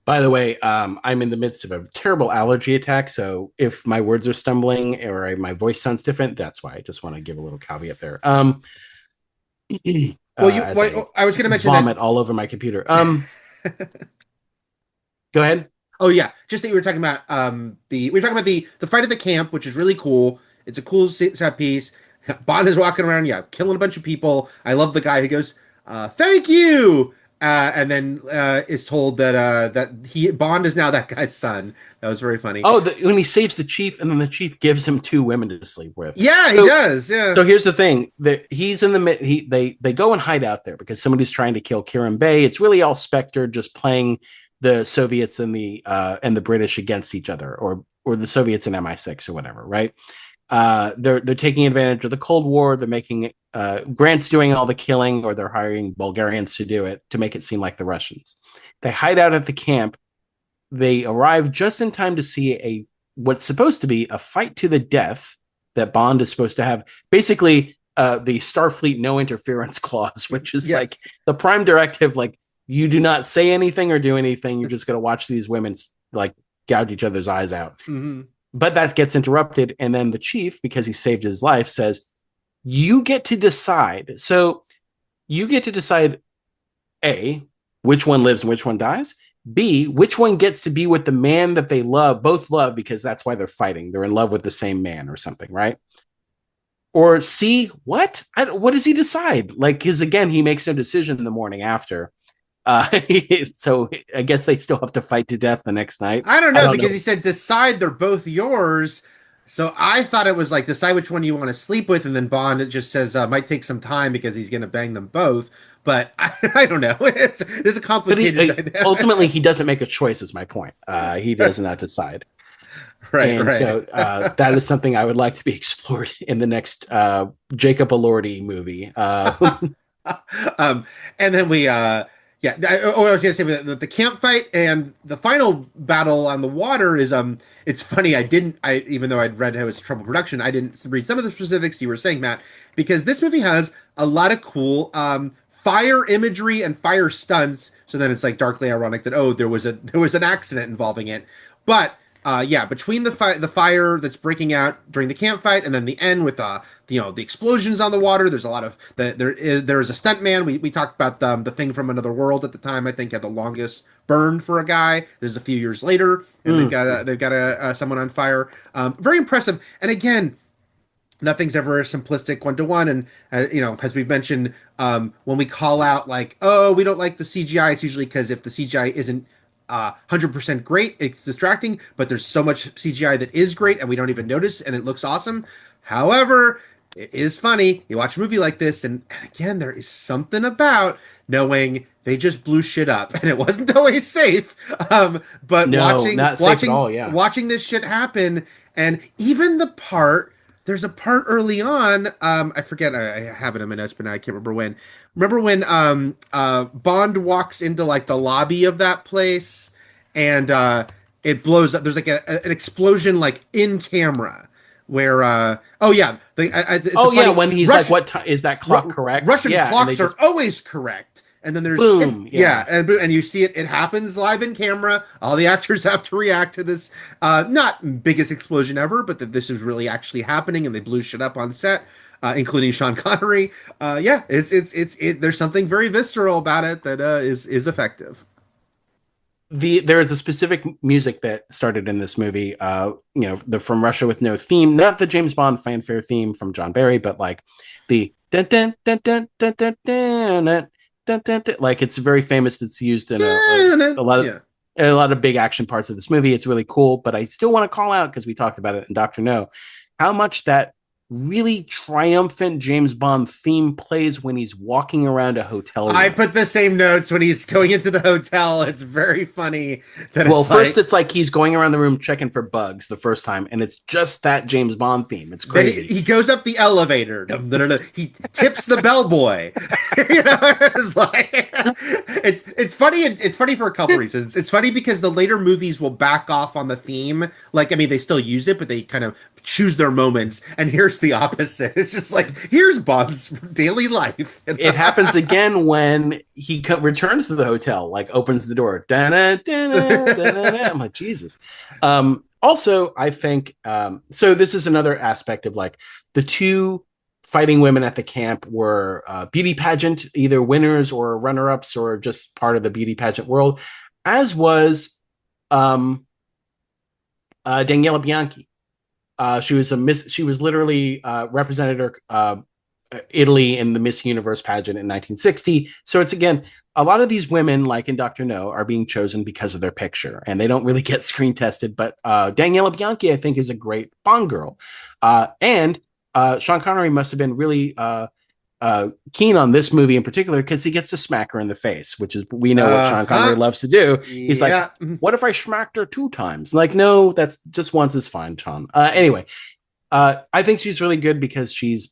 A: by the way, I'm in the midst of a terrible allergy attack. So if my words are stumbling or my voice sounds different, that's why. I just want to give a little caveat there.
C: I was going to mention
A: vomit all over my computer. Go ahead.
C: Oh yeah, just that you were talking about we were talking about the fight at the camp, which is really cool. It's a cool set piece. Bond is walking around, yeah, killing a bunch of people. I love the guy who goes, "Thank you," and then is told that Bond is now that guy's son. That was very funny.
A: Oh, when he saves the chief, and then the chief gives him two women to sleep with.
C: Yeah, he does. Yeah.
A: So here's the thing: that he's in the they go and hide out there because somebody's trying to kill Kiran Bey. It's really all Spectre just playing the Soviets and the British against each other, or the Soviets and MI6 or whatever, right? They're taking advantage of the Cold War. They're making Grant's doing all the killing, or they're hiring Bulgarians to do it to make it seem like the Russians. They hide out at the camp. They arrive just in time to see what's supposed to be a fight to the death that Bond is supposed to have. Basically, the Starfleet no interference clause, which is like the prime directive, like, you do not say anything or do anything. You're just going to watch these women like gouge each other's eyes out.
C: Mm-hmm.
A: But that gets interrupted. And then the chief, because he saved his life, says, you get to decide. So you get to decide, A, which one lives and which one dies. B, which one gets to be with the man that they both love, because that's why they're fighting. They're in love with the same man or something, right? Or C, what? What does he decide? Like, because again, he makes no decision the morning after. So I guess they still have to fight to death the next night.
C: I don't know, because he said decide, they're both yours. So I thought it was like decide which one you want to sleep with, and then Bond it just says might take some time because he's going to bang them both. But I don't know. It's a complicated dynamic.
A: Ultimately, he doesn't make a choice. Is my point. He does not decide.
C: Right,
A: And
C: right.
A: so that is something I would like to be explored in the next Jacob Elordi movie.
C: um, and then we, yeah. I was gonna say the camp fight and the final battle on the water is It's funny. I even though I'd read it was trouble production, I didn't read some of the specifics you were saying, Matt, because this movie has a lot of cool fire imagery and fire stunts. So then it's like darkly ironic that there was an accident involving it, but yeah, between the fire that's breaking out during the camp fight and then the end with the explosions on the water. There's a lot of there is a stuntman. We talked about the thing from Another World at the time. I think had the longest burn for a guy. This is a few years later, and they've got someone on fire. Very impressive. And again, nothing's ever a simplistic one to one. And as we've mentioned, when we call out like, oh, we don't like the CGI, it's usually because if the CGI isn't 100% great, it's distracting. But there's so much CGI that is great, and we don't even notice, and it looks awesome. However, it is funny. You watch a movie like this, and again, there is something about knowing they just blew shit up, and it wasn't always safe. But
A: No, not safe at all. Yeah.
C: watching this shit happen, and even the part. There's a part early on. I forget. I have it in my notes, but now I can't remember when. Remember when Bond walks into like the lobby of that place, and it blows up. There's like an explosion like in camera where oh yeah, it's
A: Oh
C: a
A: yeah,
C: funny
A: when he's
C: Russian,
A: like, "What time is that clock correct?"
C: Russian
A: Yeah, and they
C: clocks are
A: just
C: always correct. And then there's
A: boom.
C: yeah,
A: Yeah.
C: and you see it happens live in camera. All the actors have to react to this not biggest explosion ever, but that this is really actually happening, and they blew shit up on set, including Sean Connery. Yeah, there's something very visceral about it that is effective.
A: There is a specific music that started in this movie. The From Russia with No Theme, not the James Bond fanfare theme from John Barry, but like the dun dun dun dun dun dun dun dun dun dun dun. Like it's very famous. It's used in
C: Yeah.
A: a lot of big action parts of this movie. It's really cool, but I still want to call out because we talked about it in Doctor No, how much that really triumphant James Bond theme plays when he's walking around a hotel room.
C: I put the same notes when he's going into the hotel. It's very funny that
A: Well,
C: it's
A: first
C: like
A: it's like he's going around the room checking for bugs the first time, and it's just that James Bond theme. It's
C: then
A: crazy.
C: he goes up the elevator. He tips the bellboy. It's like it's funny. It's funny for a couple reasons. It's funny because the later movies will back off on the theme. Like I mean, they still use it, but they kind of choose their moments. And here's the opposite. It's just like here's Bond's daily life.
A: It happens again when he returns to the hotel, like opens the door. Da-na, da-na, da-na. I'm like, Jesus. Also, I think so. This is another aspect of like the two fighting women at the camp were beauty pageant, either winners or runner ups or just part of the beauty pageant world, as was Daniela Bianchi. She was a miss. She was literally represented Italy in the Miss Universe pageant in 1960. So it's again, a lot of these women, like in Doctor No, are being chosen because of their picture, and they don't really get screen tested. But Daniela Bianchi, I think, is a great Bond girl, and Sean Connery must have been really keen on this movie in particular because he gets to smack her in the face, which is we know what Sean Connery loves to do. He's
C: Yeah.
A: like, "What if I smacked her 2 times?" Like, no, that's just once is fine, Sean. Anyway, I think she's really good because she's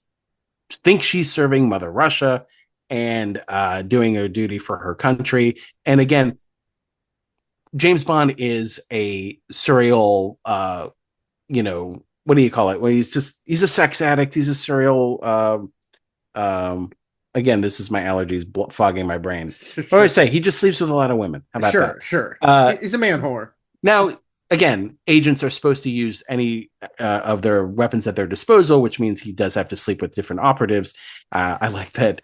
A: serving Mother Russia and doing her duty for her country. And again, James Bond is a serial, what do you call it? Well, he's a sex addict. He's a serial. Again, this is my allergies fogging my brain.
C: Sure,
A: What do I say? He just sleeps with a lot of women. How about that?
C: Sure.
A: Uh,
C: He's a man whore.
A: Now, again, agents are supposed to use any of their weapons at their disposal, which means he does have to sleep with different operatives. I like that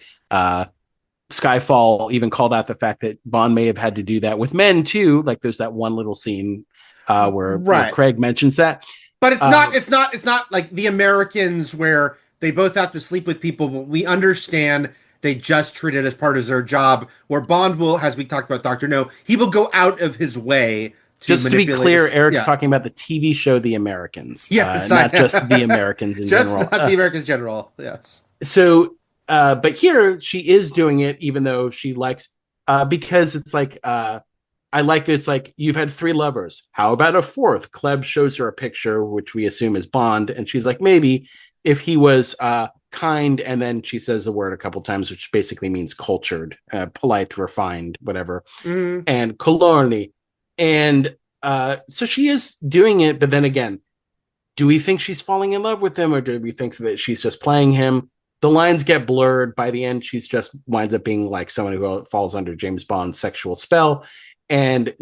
A: Skyfall even called out the fact that Bond may have had to do that with men too. Like there's that one little scene where Craig mentions that.
C: But it's not like the Americans where they both have to sleep with people, but we understand they just treat it as part of their job. Where Bond will, as we talked about Doctor No, he will go out of his way
A: just to be clear, Eric's talking about the TV show The Americans.
C: Yes,
A: not just the Americans in
C: just
A: general.
C: Not the Americans general. Yes.
A: So, but here she is doing it, even though she likes, because it's like, I I like this. Like, you've had three lovers. How about a fourth? Kleb shows her a picture, which we assume is Bond, and she's like, maybe if he was kind, and then she says the word a couple times, which basically means cultured, polite, refined, whatever,
C: Mhm.
A: and colorny, and so she is doing it. But then again, do we think she's falling in love with him, or do we think that she's just playing him? The lines get blurred. By the end, she's just winds up being like someone who falls under James Bond's sexual spell, and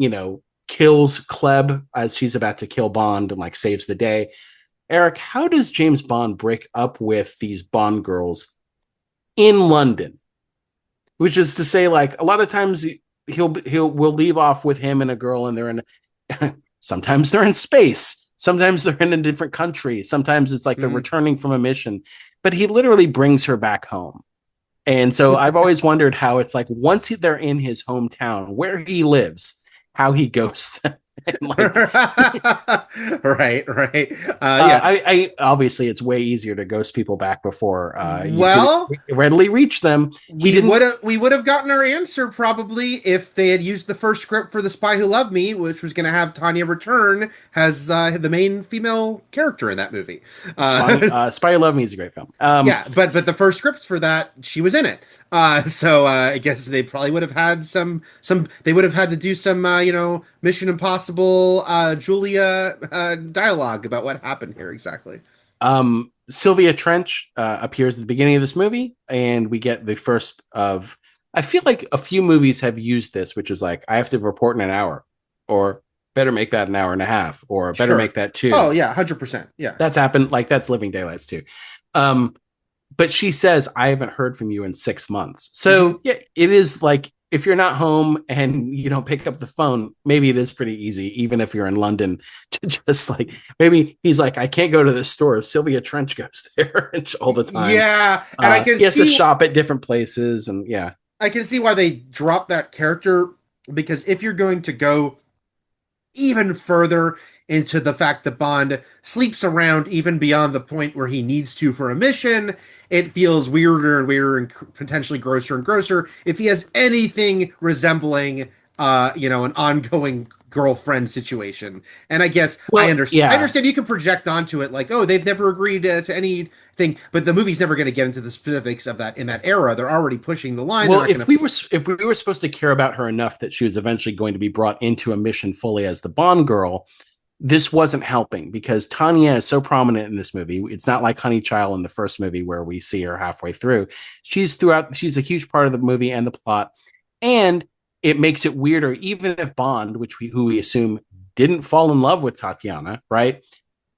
A: kills Kleb as she's about to kill Bond, and like saves the day. Eric, how does James Bond break up with these Bond girls in London? Which is to say, like, a lot of times we'll leave off with him and a girl, and they're in sometimes they're in space, sometimes they're in a different country, sometimes it's like they're
C: Mhm.
A: returning from a mission, but he literally brings her back home. And so I've always wondered how it's like once they're in his hometown where he lives, how he goes and like
C: Right, right. Yeah.
A: I obviously it's way easier to ghost people back before you can
C: Well,
A: readily reach them. He
C: we
A: didn't.
C: would have gotten our answer probably if they had used the first script for The Spy Who Loved Me, which was going to have Tanya return as the main female character in that movie.
A: Spy Who Loved Me is a great film.
C: Yeah, but the first scripts for that, she was in it. So I guess they probably would have had some. They would have had to do some Mission Impossible Julia dialogue about what happened here exactly.
A: Sylvia Trench appears at the beginning of this movie, and we get the first of. I feel like a few movies have used this, which is like I have to report in an hour, or better make that an hour and a half, or better
C: Sure.
A: make that two.
C: Oh yeah, 100%. Yeah.
A: That's happened. Like that's Living Daylights too. Um, but she says, I haven't heard from you in 6 months.
C: Hmm.
A: So yeah, it is like if you're not home and you don't pick up the phone, maybe it is pretty easy, even if you're in London, to just like maybe he's like, I can't go to the store. Sylvia Trench goes there all the time.
C: Yeah, and
A: He has to shop at different places, and yeah.
C: I can see why they dropped that character because if you're going to go even further into the fact that Bond sleeps around even beyond the point where he needs to for a mission, it feels weirder and weirder and potentially grosser and grosser if he has anything resembling an ongoing girlfriend situation. And I guess I
A: Well,
C: understand. I
A: yeah.
C: understand you can project onto it like, oh, they've never agreed to anything, but the movie's never going to get into the specifics of that in that era. They're already pushing the line. They're
A: Well,
C: not going to.
A: if we were supposed to care about her enough that she was eventually going to be brought into a mission fully as the Bond girl, this wasn't helping because Tanya is so prominent in this movie. It's not like Honey Child in the first movie where we see her halfway through. She's throughout. She's a huge part of the movie and the plot, and it makes it weirder. Even if Bond, who we assume didn't fall in love with Tatiana, right?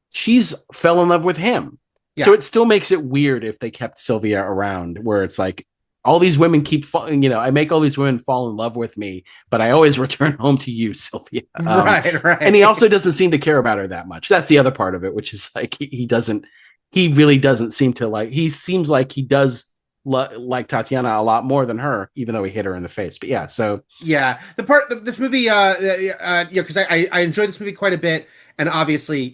A: She's fell in love with him. So
C: Yeah.
A: it still makes it weird if they kept Sylvia around, where it's like all these women keep falling. I make all these women fall in love with me, but I always return home to you, Sylvia.
C: Right,
A: And he
C: right.
A: also doesn't seem to care about her that much. That's the other part of it, which is like he doesn't. He really doesn't seem to like. He seems like he does like Tatiana a lot more than her, even though he hit her in the face. But yeah, so
C: Yeah, this movie, because I enjoyed this movie quite a bit, and obviously,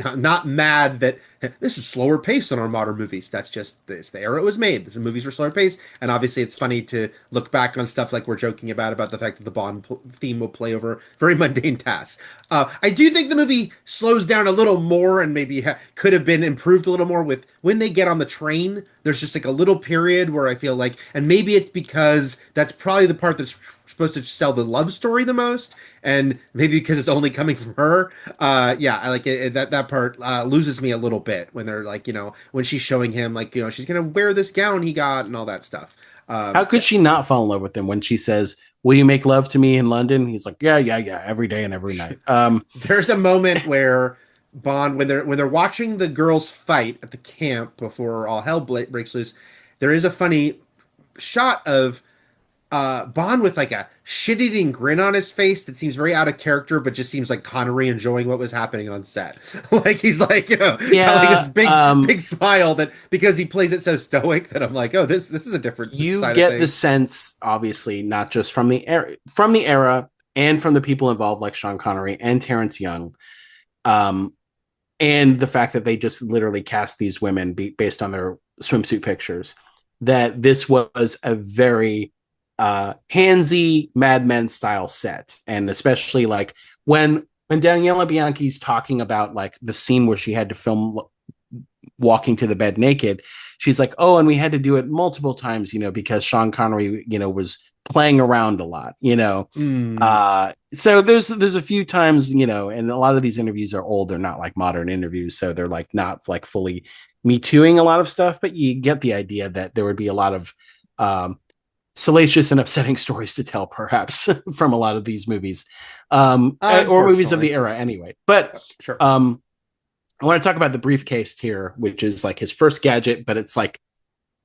C: I'm not mad that this is slower paced than our modern movies. That's just this the era it was made. The movies were slower paced, and obviously, it's funny to look back on stuff like we're joking about the fact that the Bond theme will play over very mundane tasks. I do think the movie slows down a little more, and maybe could have been improved a little more with when they get on the train. There's just like a little period where I feel like, and maybe it's because that's probably the part that's supposed to sell the love story the most, and maybe because it's only coming from her. Yeah, I like it, that part loses me a little bit when they're like, when she's showing him like, she's gonna wear this gown he got and all that stuff.
A: how could she not fall in love with him when she says, "Will you make love to me in London?" He's like, "Yeah, yeah, yeah, every day and every night."
C: There's a moment where Bond, when they're watching the girls fight at the camp before all hell breaks loose, there is a funny shot of Bond with like a shit-eating grin on his face that seems very out of character, but just seems like Connery enjoying what was happening on set. Like he's like, got like this
A: Yeah,
C: big smile that because he plays it so stoic that I'm like, oh, this is a different
A: you
C: side of
A: get the
C: things.
A: sense, obviously, not just from the era, and from the people involved, like Sean Connery and Terrence Young, um, and the fact that they just literally cast these women based on their swimsuit pictures. That this was a very handsy Mad Men style set, and especially like when Daniela Bianchi's talking about like the scene where she had to film walking to the bed naked, she's like, oh, and we had to do it multiple times, because Sean Connery, was playing around a lot,
C: Mm.
A: so there's a few times, and a lot of these interviews are old, they're not like modern interviews, so they're like not like fully me tooing a lot of stuff, but you get the idea that there would be a lot of salacious and upsetting stories to tell, perhaps, from a lot of these movies, or movies of the
C: Unfortunately.
A: era anyway. But
C: Sure.
A: I want to talk about the briefcase here, which is like his first gadget, but it's like,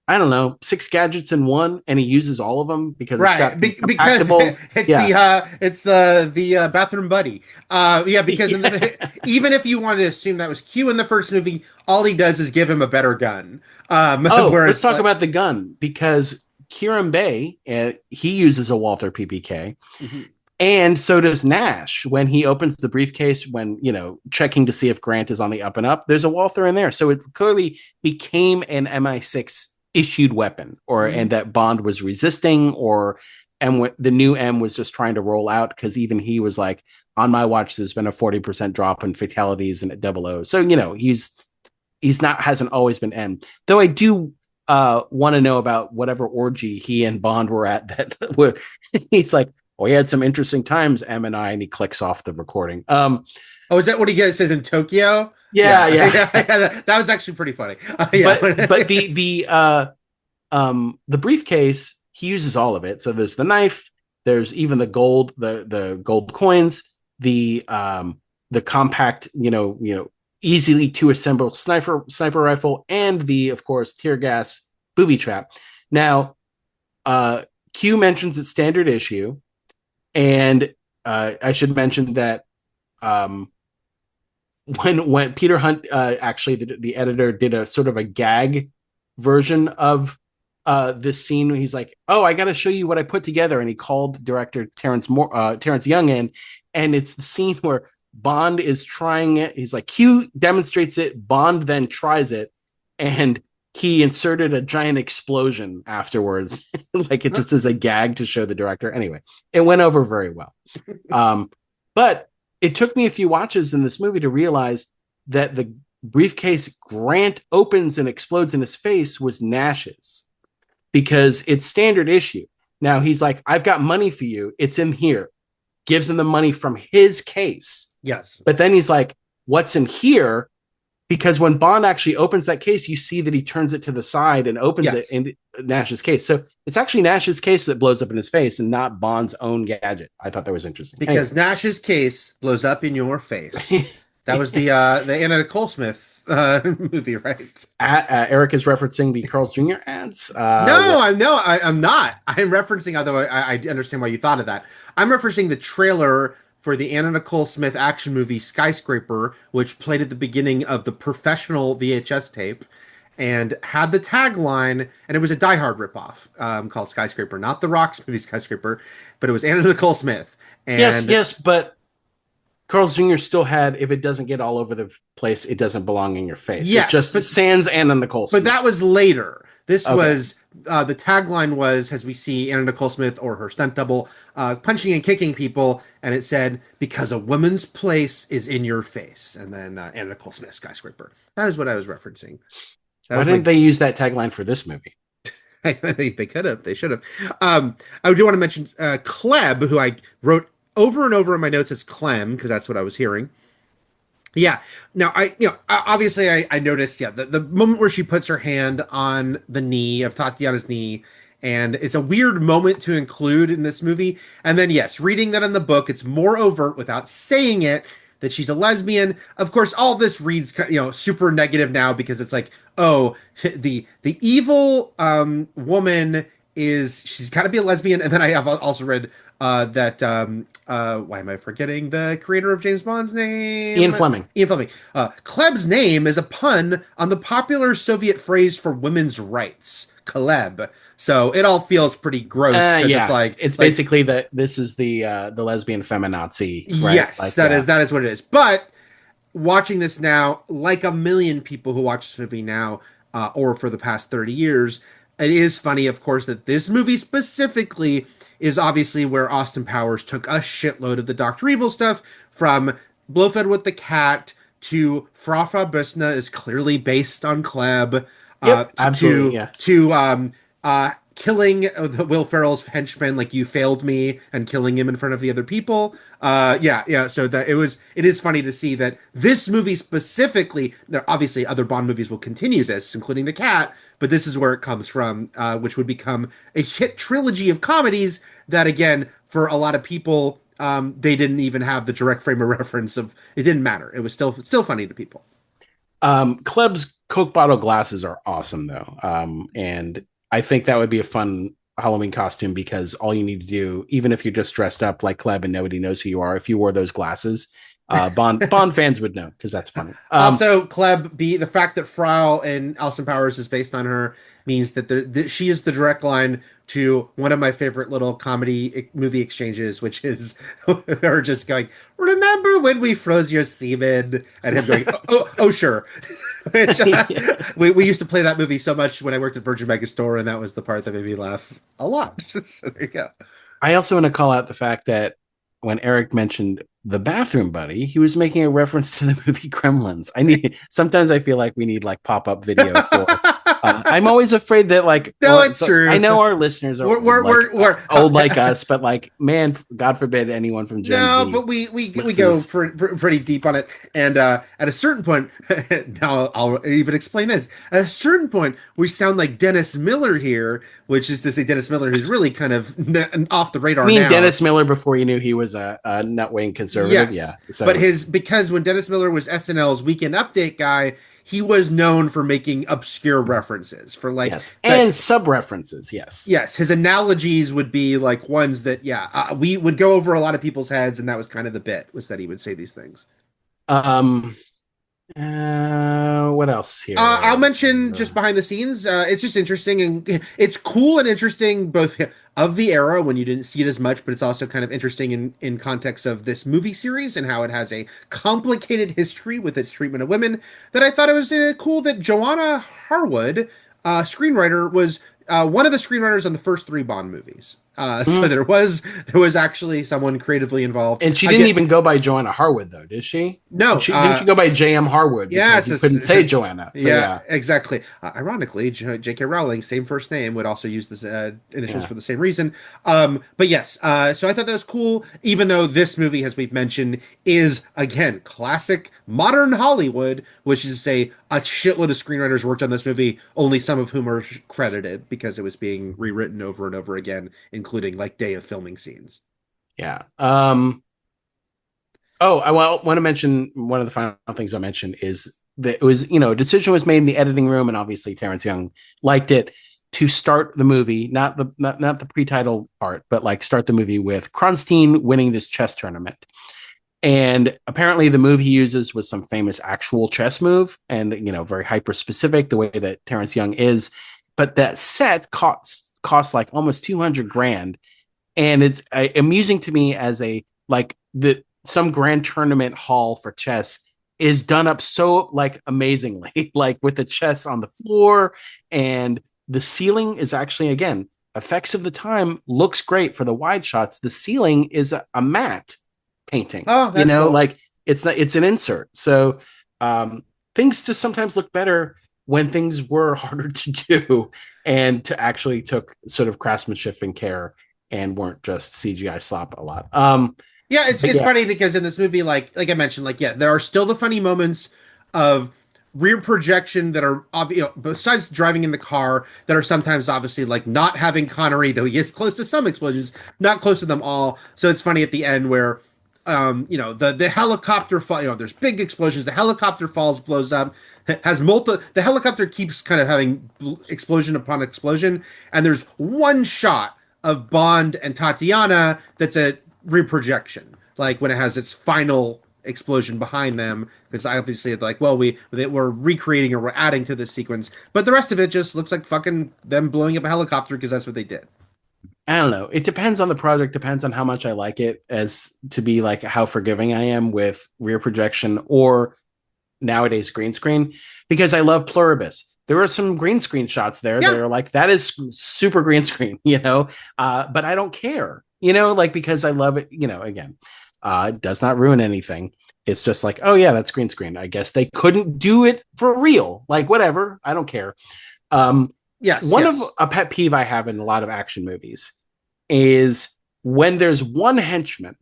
A: I don't know, six gadgets in one, and he uses all of them because it's
C: Right,
A: got the
C: because
A: compactables. Yeah.
C: it's the bathroom buddy. Yeah, because
A: Yeah.
C: even if you wanted to assume that was Q in the first movie, all he does is give him a better gun.
A: Oh, let's
C: Whereas
A: talk
C: like,
A: about the gun, because Kieran Bay, he uses a Walther PPK.
C: mhm.
A: And so does Nash when he opens the briefcase, when, checking to see if Grant is on the up and up. There's a Walther in there. So it clearly became an MI6 issued weapon, and that Bond was resisting, or the new M was just trying to roll out, because even he was like, on my watch, there's been a 40% drop in fatalities and at double O. So, he's not, hasn't always been M. Though I do want to know about whatever orgy he and Bond were at that he's like, oh, he had some interesting times, M and I, and he clicks off the recording.
C: Oh, is that what he says in Tokyo?
A: Yeah,
C: Yeah,
A: yeah.
C: yeah, that was actually pretty funny. Yeah.
A: But the briefcase, he uses all of it. So there's the knife, there's even the gold, the gold coins, the compact, easily to assemble sniper rifle, and the, of course, tear gas booby trap. Now, Q mentions it's standard issue, and I should mention that um, when Peter Hunt, actually the editor, did a sort of a gag version of this scene, he's like, "Oh, I got to show you what I put together," and he called director Terrence Young in, and it's the scene where Bond is trying it. He's like, Q demonstrates it, Bond then tries it, and he inserted a giant explosion afterwards, like it just is a gag to show the director. Anyway, it went over very well. But it took me a few watches in this movie to realize that the briefcase Grant opens and explodes in his face was Nash's, because it's standard issue. Now he's like, I've got money for you. It's in here. Gives him the money from his case.
C: Yes.
A: But then he's like, what's in here? Because when Bond actually opens that case, you see that he turns it to the side and opens it in Nash's case. So it's actually Nash's case that blows up in his face, and not Bond's own gadget. I thought that was interesting.
C: Because Nash's case blows up in your face.
A: Anyway.
C: That was the Anna Nicole Smith movie, right?
A: Eric is referencing the Carl's Jr. ads.
C: I'm not. I'm referencing, although I understand why you thought of that. I'm referencing the trailer for the Anna Nicole Smith action movie Skyscraper, which played at the beginning of the Professional VHS tape, and had the tagline, and it was a Die Hard ripoff, called Skyscraper, not the Rock's movie Skyscraper, but it was Anna Nicole Smith.
A: Yes,
C: And
A: yes, but Carl's Jr. still had, if it doesn't get all over the place, it doesn't belong in your face. It's
C: yes,
A: just sans Anna Nicole Smith.
C: but that was later. This
A: Okay.
C: was the tagline was, as we see Anna Nicole Smith or her stunt double punching and kicking people, and it said, "Because a woman's place is in your face." And then Anna Nicole Smith Skyscraper. That is what I was referencing.
A: Why didn't they use that tagline for this movie?
C: They could have. They should have. I do want to mention Kleb, who I wrote over and over in my notes as Clem, because that's what I was hearing. Yeah. Now, obviously I noticed, yeah, the moment where she puts her hand on the knee of Tatiana's knee, and it's a weird moment to include in this movie. And then, yes, reading that in the book, it's more overt without saying it that she's a lesbian. Of course, all this reads, super negative now, because it's like, oh, the evil woman is, she's got to be a lesbian. And then I have also read that why am I forgetting the creator of James Bond's name?
A: Ian Fleming.
C: Ian Fleming. Kleb's name is a pun on the popular Soviet phrase for women's rights, Kaleb. So it all feels pretty gross.
A: Yeah,
C: it's like
A: it's basically that this is the lesbian feminazi, right?
C: Yes,
A: like,
C: that is what it is. But watching this now, like a million people who watch this movie now, or for the past 30 years, it is funny, of course, that this movie specifically is obviously where Austin Powers took a shitload of the Doctor Evil stuff from Blofeld with the cat to Fra Fra Busna is clearly based on Kleb,
A: Yep, absolutely. Yeah.
C: killing the Will Ferrell's henchman, like you failed me, and killing him in front of the other people. Yeah. So that it is funny to see that this movie specifically. Now, obviously, other Bond movies will continue this, including The Cat, but this is where it comes from, which would become a hit trilogy of comedies that, again, for a lot of people, they didn't even have the direct frame of reference of. It didn't matter. It was still funny to people.
A: Kleb's Coke bottle glasses are awesome though. And I think that would be a fun Halloween costume because all you need to do, even if you're just dressed up like Kleb and nobody knows who you are, if you wore those glasses, Bond fans would know because that's funny.
C: Also, the fact that Frau and Alison Powers is based on her means that she is the direct line to one of my favorite little comedy movie exchanges, which is her just going, "Remember when we froze your semen?" and him going, "Oh, sure." Which, we used to play that movie so much when I worked at Virgin Megastore, and that was the part that made me laugh a lot. So there you go.
A: I also want to call out the fact that when Eric mentioned the bathroom buddy, he was making a reference to the movie Gremlins. Sometimes I feel like we need like pop-up video for I'm always afraid that like
C: no, it's true.
A: I know our listeners are we're old like us, but like man, God forbid anyone from Gen Z.
C: No, but we go pretty deep on it, and at a certain point, now I'll even explain this. At a certain point, we sound like Dennis Miller here, which is to say Dennis Miller, who's really kind of off the radar. Now.
A: Dennis Miller before you knew he was a nut-wing conservative?
C: Yes.
A: Yeah, so.
C: But because when Dennis Miller was SNL's Weekend Update guy, he was known for making obscure references for like
A: and sub references.
C: Yes, his analogies would be like ones that we would go over a lot of people's heads, and that was kind of the bit, was that he would say these things.
A: What else here?
C: I'll mention just behind the scenes. It's just interesting, and it's cool and interesting both of the era when you didn't see it as much, but it's also kind of interesting in context of this movie series and how it has a complicated history with its treatment of women. That I thought it was cool that Joanna Harwood, screenwriter, was one of the screenwriters on the first 3 Bond movies. So there was actually someone creatively involved,
A: and she didn't even go by Joanna Harwood, though, did she?
C: No,
A: didn't she go by J.M. Harwood?
C: Yeah,
A: you couldn't say Joanna. So yeah,
C: exactly. Ironically, J.K. Rowling, same first name, would also use this initials for the same reason. But yes, so I thought that was cool. Even though this movie, as we've mentioned, is again classic modern Hollywood, which is to say a shitload of screenwriters worked on this movie, only some of whom are credited because it was being rewritten over and over again, including like day of filming scenes.
A: Yeah. I want to mention one of the final things I mentioned is that it was, a decision was made in the editing room, and obviously Terrence Young liked it to start the movie, not the pre-title part, but like start the movie with Kronstein winning this chess tournament. And apparently the move he uses was some famous actual chess move, and very hyper specific the way that Terrence Young is. But that set costs like almost $200,000, and it's amusing to me as some grand tournament hall for chess is done up so like amazingly, like with the chess on the floor, and the ceiling is actually, again, effects of the time, looks great for the wide shots. The ceiling is a matte painting.
C: Oh, that's cool.
A: Like it's an insert. So things just sometimes look better when things were harder to do and to actually took sort of craftsmanship and care and weren't just CGI slop a lot.
C: It's funny because in this movie, like I mentioned, there are still the funny moments of rear projection that are besides driving in the car, that are sometimes obviously like not having Connery, though he is close to some explosions, not close to them all. So it's funny at the end where the helicopter fall, there's big explosions, the helicopter blows up, the helicopter keeps kind of having explosion upon explosion, and there's one shot of Bond and Tatiana that's a rear projection, like when it has its final explosion behind them, because obviously it's like, well, we're recreating or we're adding to this sequence, but the rest of it just looks like fucking them blowing up a helicopter because that's what they did.
A: I don't know. It depends on the project, depends on how much I like it, as to be like how forgiving I am with rear projection or nowadays green screen, because I love Pluribus. there are some green screen shots there that
C: Yeah.
A: are like that is super green screen, but I don't care, like because I love it, again, it does not ruin anything. It's just like, oh yeah, that's green screen. I guess they couldn't do it for real. Like whatever, I don't care. Um,
C: Yes,
A: one of
C: yes.
A: a pet peeve I have in a lot of action movies is when there's one henchman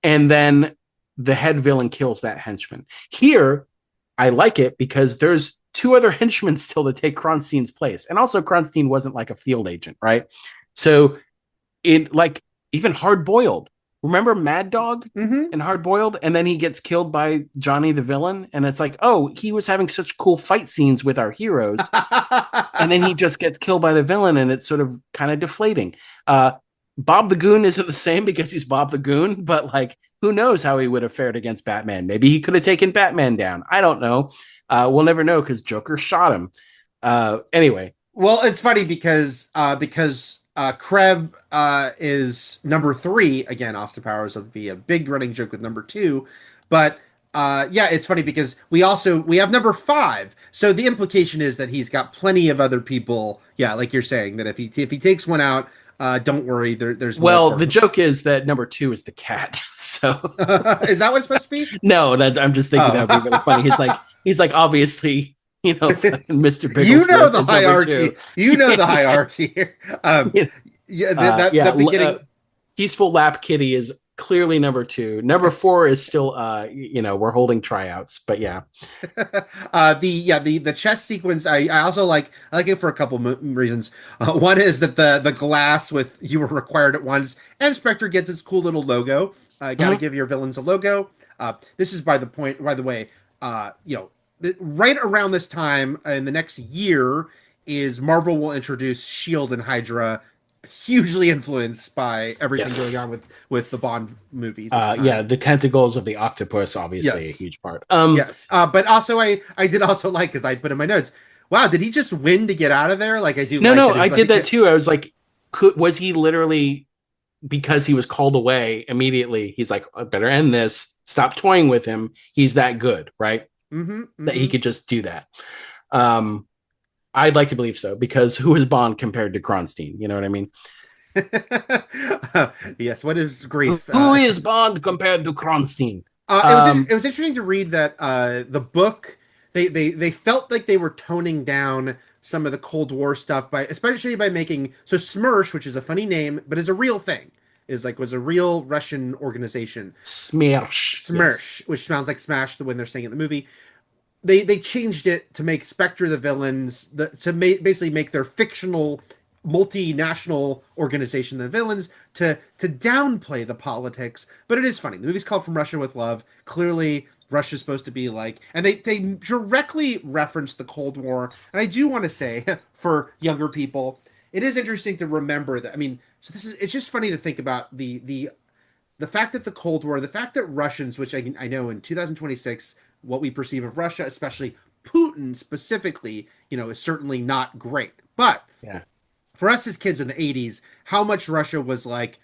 A: and then the head villain kills that henchman. Here, I like it because there's two other henchmen still to take Kronstein's place. And also Kronstein wasn't like a field agent, right? So it like even hard boiled. Remember Mad Dog
C: Mm-hmm.
A: and Hard Boiled? And then he gets killed by Johnny the villain. And it's like, oh, he was having such cool fight scenes with our heroes. And then he just gets killed by the villain, and it's sort of kind of deflating. Bob the Goon isn't the same because he's Bob the Goon, but like, who knows how he would have fared against Batman? Maybe he could have taken Batman down. I don't know. We'll never know because Joker shot him. Anyway,
C: Well, it's funny because Kreb is number three. Again, Austin Powers would be a big running joke with number two. But yeah, it's funny because we have number five. So the implication is that he's got plenty of other people. Yeah, like you're saying, that if he takes one out, don't worry, there's more
A: well,
C: for
A: the
C: him.
A: joke is that number two is the cat. So
C: Is that what it's supposed to be?
A: no, that's I'm just thinking that would be really funny.
C: Oh.
A: He's like obviously, Mr.
C: You know
A: Bigglesworth
C: the
A: is number two.
C: hierarchy. You know the hierarchy here. Yeah,
A: Yeah,
C: that beginning.
A: Peaceful Lap Kitty is clearly number two. Number four is still, we're holding tryouts, but yeah.
C: The chess sequence I also like. I like it for a couple reasons. One is that the glass with "you were required at once" and Spectre gets its cool little logo. Got to
A: Mhm.
C: give your villains a logo. This is by the way. Right around this time in the next year is Marvel will introduce Shield and Hydra, hugely influenced by everything going
A: Yes.
C: on with the Bond movies at the
A: Yeah,
C: time.
A: the tentacles of the octopus, obviously a
C: Yes.
A: huge part.
C: Yes, but also I did also like because I put in my notes. Wow, did he just win to get out of there? Like I do
A: No,
C: like
A: no,
C: that.
A: I
C: He's
A: did that
C: like,
A: too. I was like, was he literally because he was called away immediately? He's like, I better end this. Stop toying with him. He's that good, right?
C: mm-hmm,
A: That he
C: mm-hmm.
A: could just do that. Um, I'd like to believe so because who is Bond compared to Kronstein? You know what I mean?
C: Yes. What is grief?
A: Who is Bond compared to Kronstein?
C: It
A: Um,
C: was interesting to read that the book they felt like they were toning down some of the Cold War stuff by especially by making so Smersh, which is a funny name but is a real thing, was a real Russian organization.
A: Smersh. Yes.
C: Smersh, which sounds like Smash when they're saying it in the movie. They changed it to make Spectre the villains, basically make their fictional multinational organization the villains to downplay the politics. But it is funny. The movie's called From Russia with Love. Clearly, Russia's supposed to be like, and they directly reference the Cold War. And I do want to say for younger people, it is interesting to remember that. I mean, so this is it's just funny to think about the fact that the Cold War, the fact that Russians, which I know in 2026, what we perceive of Russia, especially Putin specifically, is certainly not great. But
A: Yeah.
C: for us as kids in the 80s, how much Russia was like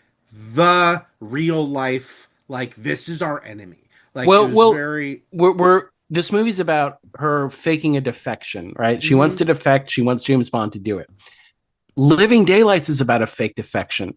C: the real life, like this is our enemy. Like it
A: Well,
C: was
A: well,
C: very.
A: we're this movie's about her faking a defection, right? She wants
C: Mhm.
A: to defect. She wants James Bond to do it. Living Daylights is about a fake defection.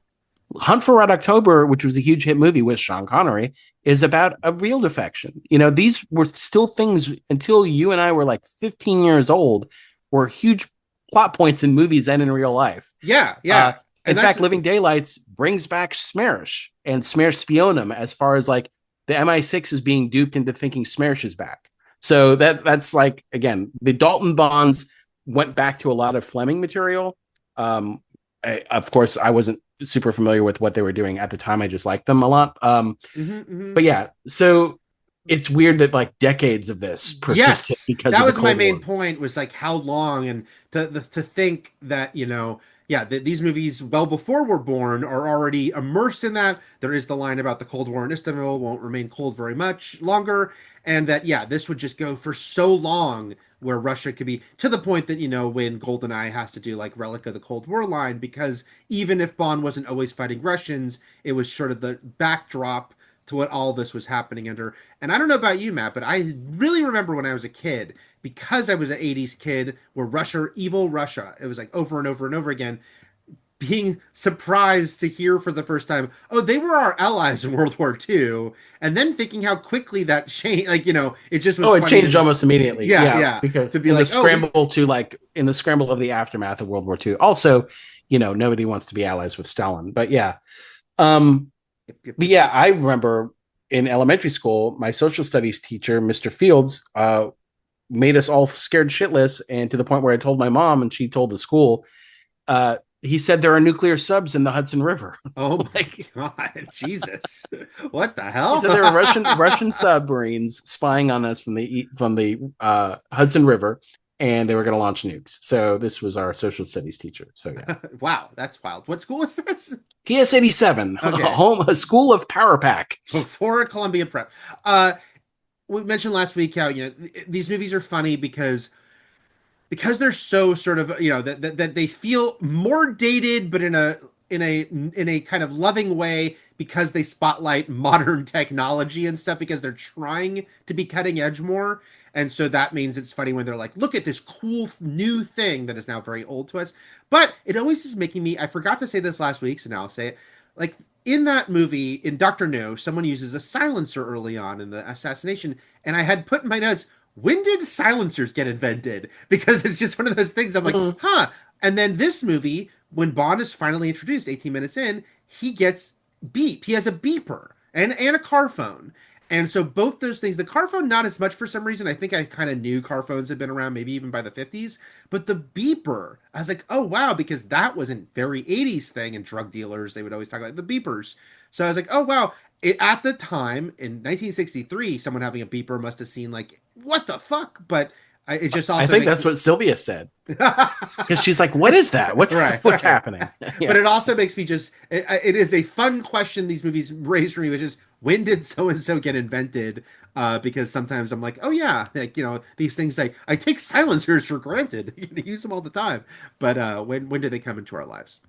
A: Hunt for Red October, which was a huge hit movie with Sean Connery, is about a real defection. These were still things until you and I were like 15 years old, were huge plot points in movies and in real life.
C: Yeah,
A: Uh,
C: yeah.
A: in
C: And that's
A: fact, Living Daylights brings back Smersh and Smersh Spionum as far as like the MI6 is being duped into thinking Smersh is back. So that's like, again, the Dalton Bonds went back to a lot of Fleming material. Of course, I wasn't super familiar with what they were doing at the time. I just liked them a lot.
C: mhm, mhm.
A: But yeah, so it's weird that like decades of this persisted
C: Yes,
A: because
C: that
A: of the
C: was my
A: Cold
C: main
A: War.
C: point. Was like how long, and to think that yeah, these movies well before we're born are already immersed in that. There is the line about the Cold War in Istanbul won't remain cold very much longer, and that yeah, this would just go for so long where Russia could be to the point that when GoldenEye has to do like Relic of the Cold War line because even if Bond wasn't always fighting Russians, it was sort of the backdrop to what all this was happening under. And I don't know about you, Matt, but I really remember when I was a kid because I was an 80s kid, were Russia, evil Russia. It was like over and over and over again, being surprised to hear for the first time, oh, they were our allies in World War II, and then thinking how quickly that changed. Like, it just was
A: Oh, it
C: funny to
A: changed
C: me.
A: almost immediately.
C: Yeah,
A: Yeah,
C: yeah.
A: because
C: To be like, oh, we,
A: in the scramble of the aftermath of World War II. Also, nobody wants to be allies with Stalin. But yeah. Um,
C: yep, yep,
A: but
C: yep,
A: yeah,
C: yep.
A: I remember in elementary school, my social studies teacher, Mr. Fields, made us all scared shitless, and to the point where I told my mom, and she told the school. He said there are nuclear subs in the Hudson River.
C: Oh
A: Like
C: my God, Jesus. What the
A: he
C: hell?
A: said there were Russian submarines spying on us from the Hudson River, and they were going to launch nukes. So this was our social studies teacher. So yeah,
C: Wow, that's wild. What school is this?
A: PS 87,
C: Okay,
A: a school of power pack.
C: before Columbia Prep. Uh, we mentioned last week how these movies are funny because they're so sort of that they feel more dated, but in a kind of loving way, because they spotlight modern technology and stuff, because they're trying to be cutting edge more. And so that means it's funny when they're like, look at this cool new thing that is now very old to us. But it always is making me, I forgot to say this last week, so now I'll say it. Like, in that movie, in Dr. No, someone uses a silencer early on in the assassination. And I had put in my notes, when did silencers get invented? Because it's just one of those things I'm like,
A: Mm.
C: huh. And then this movie, when Bond is finally introduced 18 minutes in, he gets beep. He has a beeper and a car phone. And so both those things, the car phone, not as much for some reason. I think I kind of knew car phones had been around, maybe even by the 50s. But the beeper, I was like, oh, wow, because that was a very 80s thing. And drug dealers, they would always talk about the beepers. So I was like, oh, wow. At the time in 1963, someone having a beeper must have seen like, what the fuck? But it just
A: I
C: also
A: think
C: makes
A: that's
C: me.
A: what Sylvia said because she's like, "What is that? What's
C: Right,
A: what's
C: right.
A: happening?"
C: But
A: Yeah.
C: it also makes me just, it is a fun question these movies raise for me, which is, when did so and so get invented? Because sometimes I'm like, oh yeah, like, these things, I take silencers for granted. You use them all the time. But when did they come into our lives?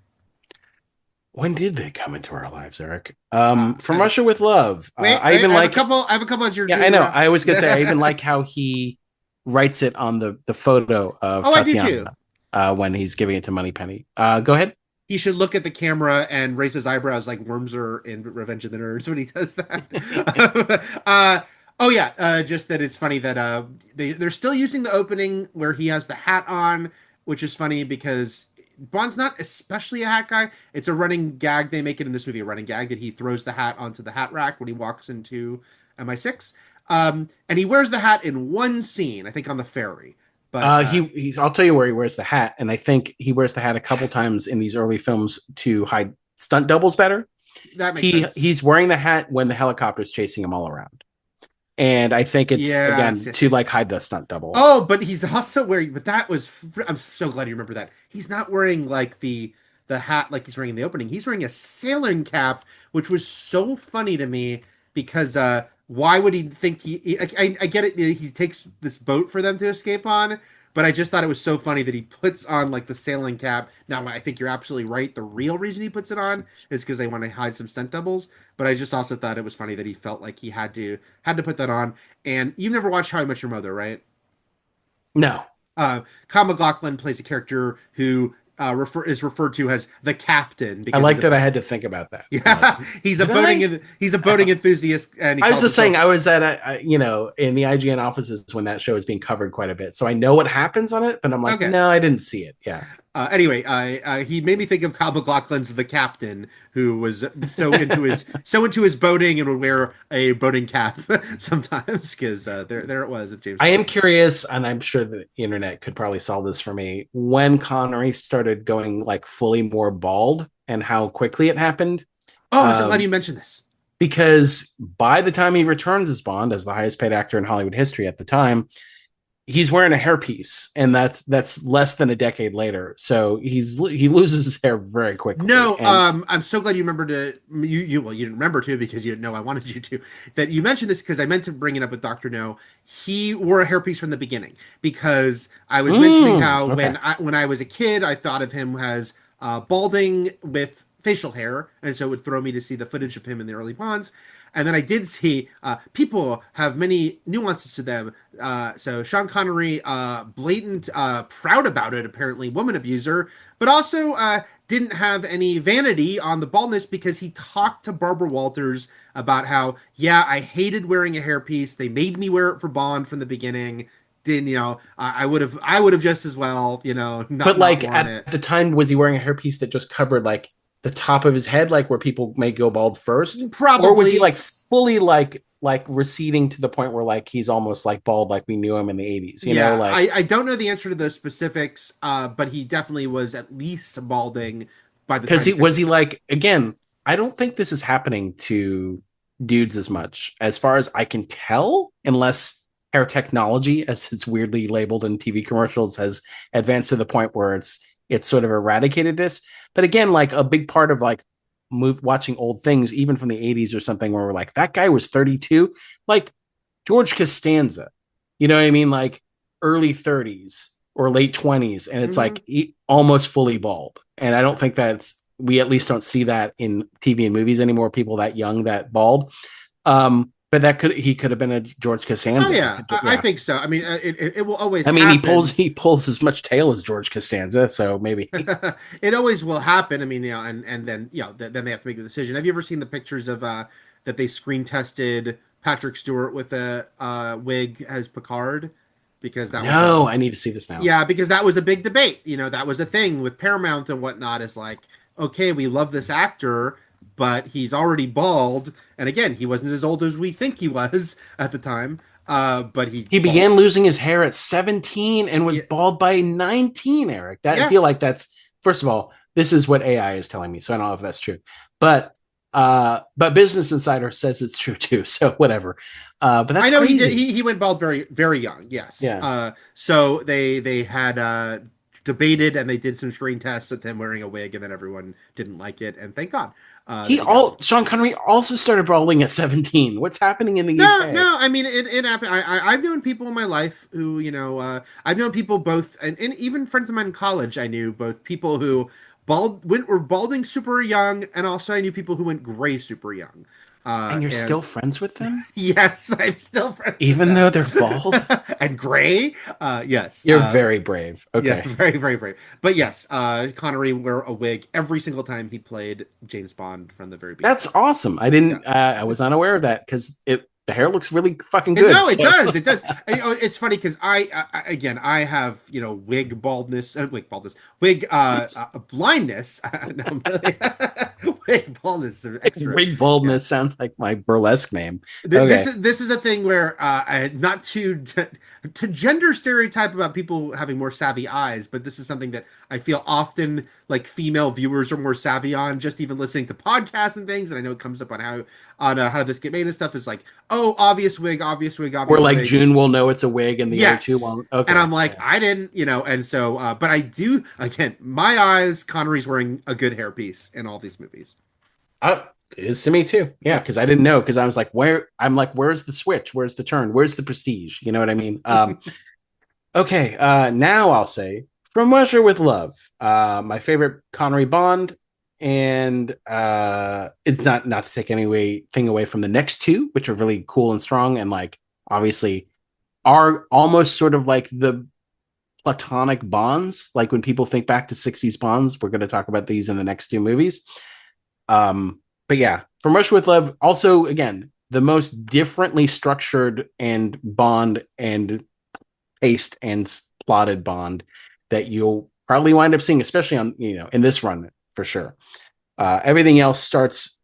A: When did they come into our lives, Eric?
C: I
A: From
C: have a
A: Russia with Love.
C: wait,
A: I
C: wait.
A: even
C: I have a
A: like.
C: couple. I have a couple as you're
A: Yeah,
C: doing
A: I
C: the
A: know.
C: round.
A: I was gonna say I even like how he writes it on the photo of
C: Oh, I do too.
A: Tatiana when he's giving it to Moneypenny. Go ahead.
C: He should look at the camera and raise his eyebrows like Wormser in Revenge of the Nerds when he does that. Oh yeah, just that it's funny that they're still using the opening where he has the hat on, which is funny because Bond's not especially a hat guy. It's a running gag. They make it in this movie a running gag that he throws the hat onto the hat rack when he walks into MI6. And he wears the hat in one scene, I think on the ferry. But
A: He's. I'll tell you where he wears the hat, and I think he wears the hat a couple times in these early films to hide stunt doubles better.
C: that makes sense.
A: He's wearing the hat when the helicopter's chasing him all around, and I think it's
C: Yes,
A: again
C: yes,
A: to
C: yes.
A: like hide the stunt double.
C: Oh, but he's also wearing. But that was. I'm so glad you remember that. He's not wearing like the hat like he's wearing in the opening. He's wearing a sailing cap, which was so funny to me because why would he think I get it. He takes this boat for them to escape on, but I just thought it was so funny that he puts on like the sailing cap. Now I think you're absolutely right. The real reason he puts it on is because they want to hide some stunt doubles. But I just also thought it was funny that he felt like he had to put that on. And you've never watched How I Met Your Mother, right?
A: No,
C: Kyle MacLachlan plays a character who is referred to as the captain
A: I
C: because
A: like that. I had to think about that. I'm like,
C: yeah,
A: did I?
C: he's a boating enthusiast, and he
A: I was
C: calls
A: just
C: himself.
A: saying, I was at in the IGN offices when that show is being covered quite a bit, so I know what happens on it. But I'm like,
C: Okay.
A: no, I didn't see it. Yeah,
C: Anyway, he made me think of Kyle MacLachlan's the captain, who was so into his boating and would wear a boating cap sometimes because there it was of James
A: I am
C: Bond.
A: curious, and I'm sure the internet could probably solve this for me. When Connery started going like fully more bald, and how quickly it happened.
C: Oh, I'm so glad
A: Um,
C: you mentioned this.
A: because by the time he returns as Bond, as the highest paid actor in Hollywood history at the time, he's wearing a hairpiece, and that's less than a decade later. So he loses his hair very quickly,
C: No,
A: and
C: I'm so glad you remembered to you didn't remember to because you didn't know I wanted you to that you mentioned this because I meant to bring it up with Doctor No. He wore a hairpiece from the beginning because I was mentioning how
A: okay,
C: when I was a kid I thought of him as balding with facial hair, and so it would throw me to see the footage of him in the early Bonds. And then I did see people have many nuances to them. So Sean Connery, blatant, proud about it, apparently, woman abuser, but also didn't have any vanity on the baldness because he talked to Barbara Walters about how, yeah, I hated wearing a hairpiece. They made me wear it for Bond from the beginning. Didn't I would have just as well
A: But
C: not
A: like
C: worn
A: at
C: it.
A: the time, was he wearing a hairpiece that just covered like the top of his head, like where people may go bald first, or was he like
C: Probably.
A: fully like receding to the point where like he's almost like bald, like we knew him in the 80s? You know,
C: Yeah,
A: like
C: I don't know the answer to those specifics, but he definitely was at least balding by the
A: because
C: time
A: he
C: he
A: was
C: finished
A: he
C: it.
A: like again. I don't think this is happening to dudes as much, as far as I can tell, unless hair technology, as it's weirdly labeled in TV commercials, has advanced to the point where it's sort of eradicated this. But again, like a big part of like watching old things, even from the 80s or something, where we're like, that guy was 32, like George Costanza, you know what I mean? Like early 30s or late 20s. And it's
C: Hmm.
A: like almost fully bald. And I don't think we at least don't see that in TV and movies anymore. People that young, that bald. But he could have been a George
C: Oh
A: Costanza.
C: yeah, I
A: Yeah.
C: think so. I mean, it will always
A: I mean,
C: happen.
A: he pulls as much tail as George Costanza, so maybe.
C: It always will happen. I mean, and then then they have to make the decision. Have you ever seen the pictures of that they screen tested Patrick Stewart with a wig as Picard? Because that was a
A: No, I need to see this now.
C: Yeah, because that was a big debate. That was a thing with Paramount and whatnot. Is like, okay, we love this actor, but he's already bald. And again, he wasn't as old as we think he was at the time. But he
A: He
C: bald.
A: began losing his hair at 17 and was
C: Yeah,
A: bald by 19, Eric. That I
C: yeah.
A: feel like that's first of all, this is what AI is telling me, so I don't know if that's true. But Business Insider says it's true too, so whatever. But
C: I
A: that's
C: know he did.
A: crazy.
C: He went bald very very young. Yes.
A: Yeah.
C: So they had debated and they did some screen tests with him wearing a wig, and then everyone didn't like it. And thank God that he got.
A: Sean Connery also started balding at 17. What's happening in the
C: No,
A: UK?
C: no. I mean, it happened. I've known people in my life who, I've known people both, and even friends of mine in college. I knew both people who were balding super young, and also I knew people who went gray super young.
A: And you're
C: And
A: still friends with them?
C: yes, I'm still friends with
A: Even
C: them.
A: though they're bald?
C: And gray, yes,
A: You're very brave.
C: yeah,
A: Okay.
C: very, very, very. But yes, Connery wore a wig every single time he played James Bond from the very beginning.
A: That's awesome.
C: Yeah.
A: I was unaware of that because the hair looks really fucking
C: And
A: good.
C: no, it
A: So
C: does. It does. And, it's funny because again, I have wig baldness, wig blindness. No, I'm really wig baldness or extra.
A: wig
C: Yeah.
A: baldness sounds like my burlesque name.
C: This
A: Okay.
C: is a thing where not to gender stereotype about people having more savvy eyes, but this is something that I feel often like female viewers are more savvy on. Just even listening to podcasts and things, and I know it comes up on how did this get made and stuff. Is like, oh, obvious wig, obvious wig,
A: Or
C: obvious
A: like
C: wig.
A: June will know it's a wig and the other two
C: Yes.
A: won't.
C: And
A: Okay.
C: I'm like,
A: Yeah.
C: I didn't, and so, but I do, again, my eyes, Connery's wearing a good hairpiece in all these movies.
A: It is to me too. Yeah,
C: Yep.
A: because I didn't know because I was like, where's the switch? Where's the turn? Where's the prestige? You know what I mean? Okay, now I'll say From Russia with Love, my favorite Connery Bond, and it's not to take anything away from the next two, which are really cool and strong, and like obviously are almost sort of like the platonic bonds. Like when people think back to 60s bonds, we're going to talk about these in the next two movies. But yeah, From Russia with Love, also again the most differently structured and bond and paced and plotted bond that you'll probably wind up seeing, especially on in this run for sure. Everything else starts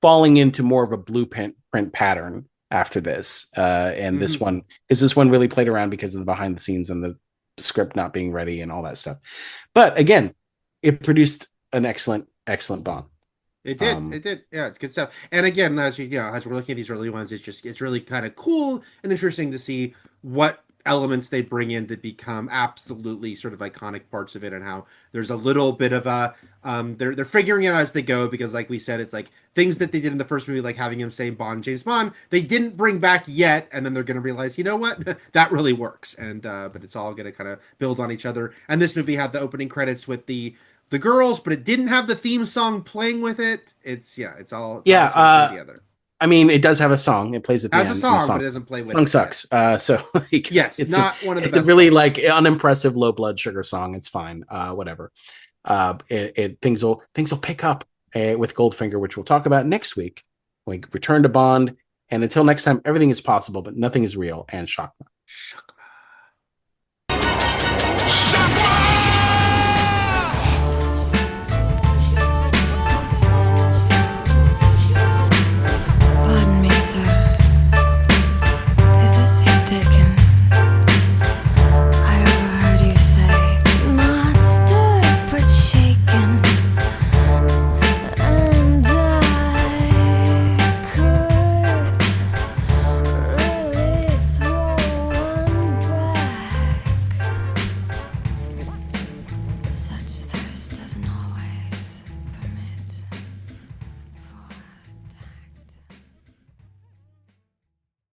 A: falling into more of a blueprint pattern after this, and this
C: Hmm.
A: one is this one really played around because of the behind the scenes and the script not being ready and all that stuff. But again, it produced an excellent Bond.
C: It did.
A: Um,
C: It did. Yeah, it's good stuff. And again, as we're looking at these early ones, it's really kind of cool and interesting to see what elements they bring in to become absolutely sort of iconic parts of it, and how there's a little bit of a they're figuring it out as they go, because like we said, it's like things that they did in the first movie, like having him say Bond, James Bond, they didn't bring back yet, and then they're going to realize, you know what, that really works, and but it's all going to kind of build on each other. And this movie had the opening credits with the the girls, but it didn't have the theme song playing with it. It's
A: Yeah,
C: all sort of coming together.
A: I mean, it does have a song. It plays at
C: It
A: the
C: has a
A: end, and the
C: song, but
A: song
C: it doesn't play with
A: song
C: it.
A: sucks. So like,
C: Yes, not one of the
A: it's a
C: best
A: really
C: songs.
A: like unimpressive low blood sugar song. It's fine. Whatever. Things will pick up with Goldfinger, which we'll talk about next week. We return to Bond, and until next time, everything is possible, but nothing is real. And shock.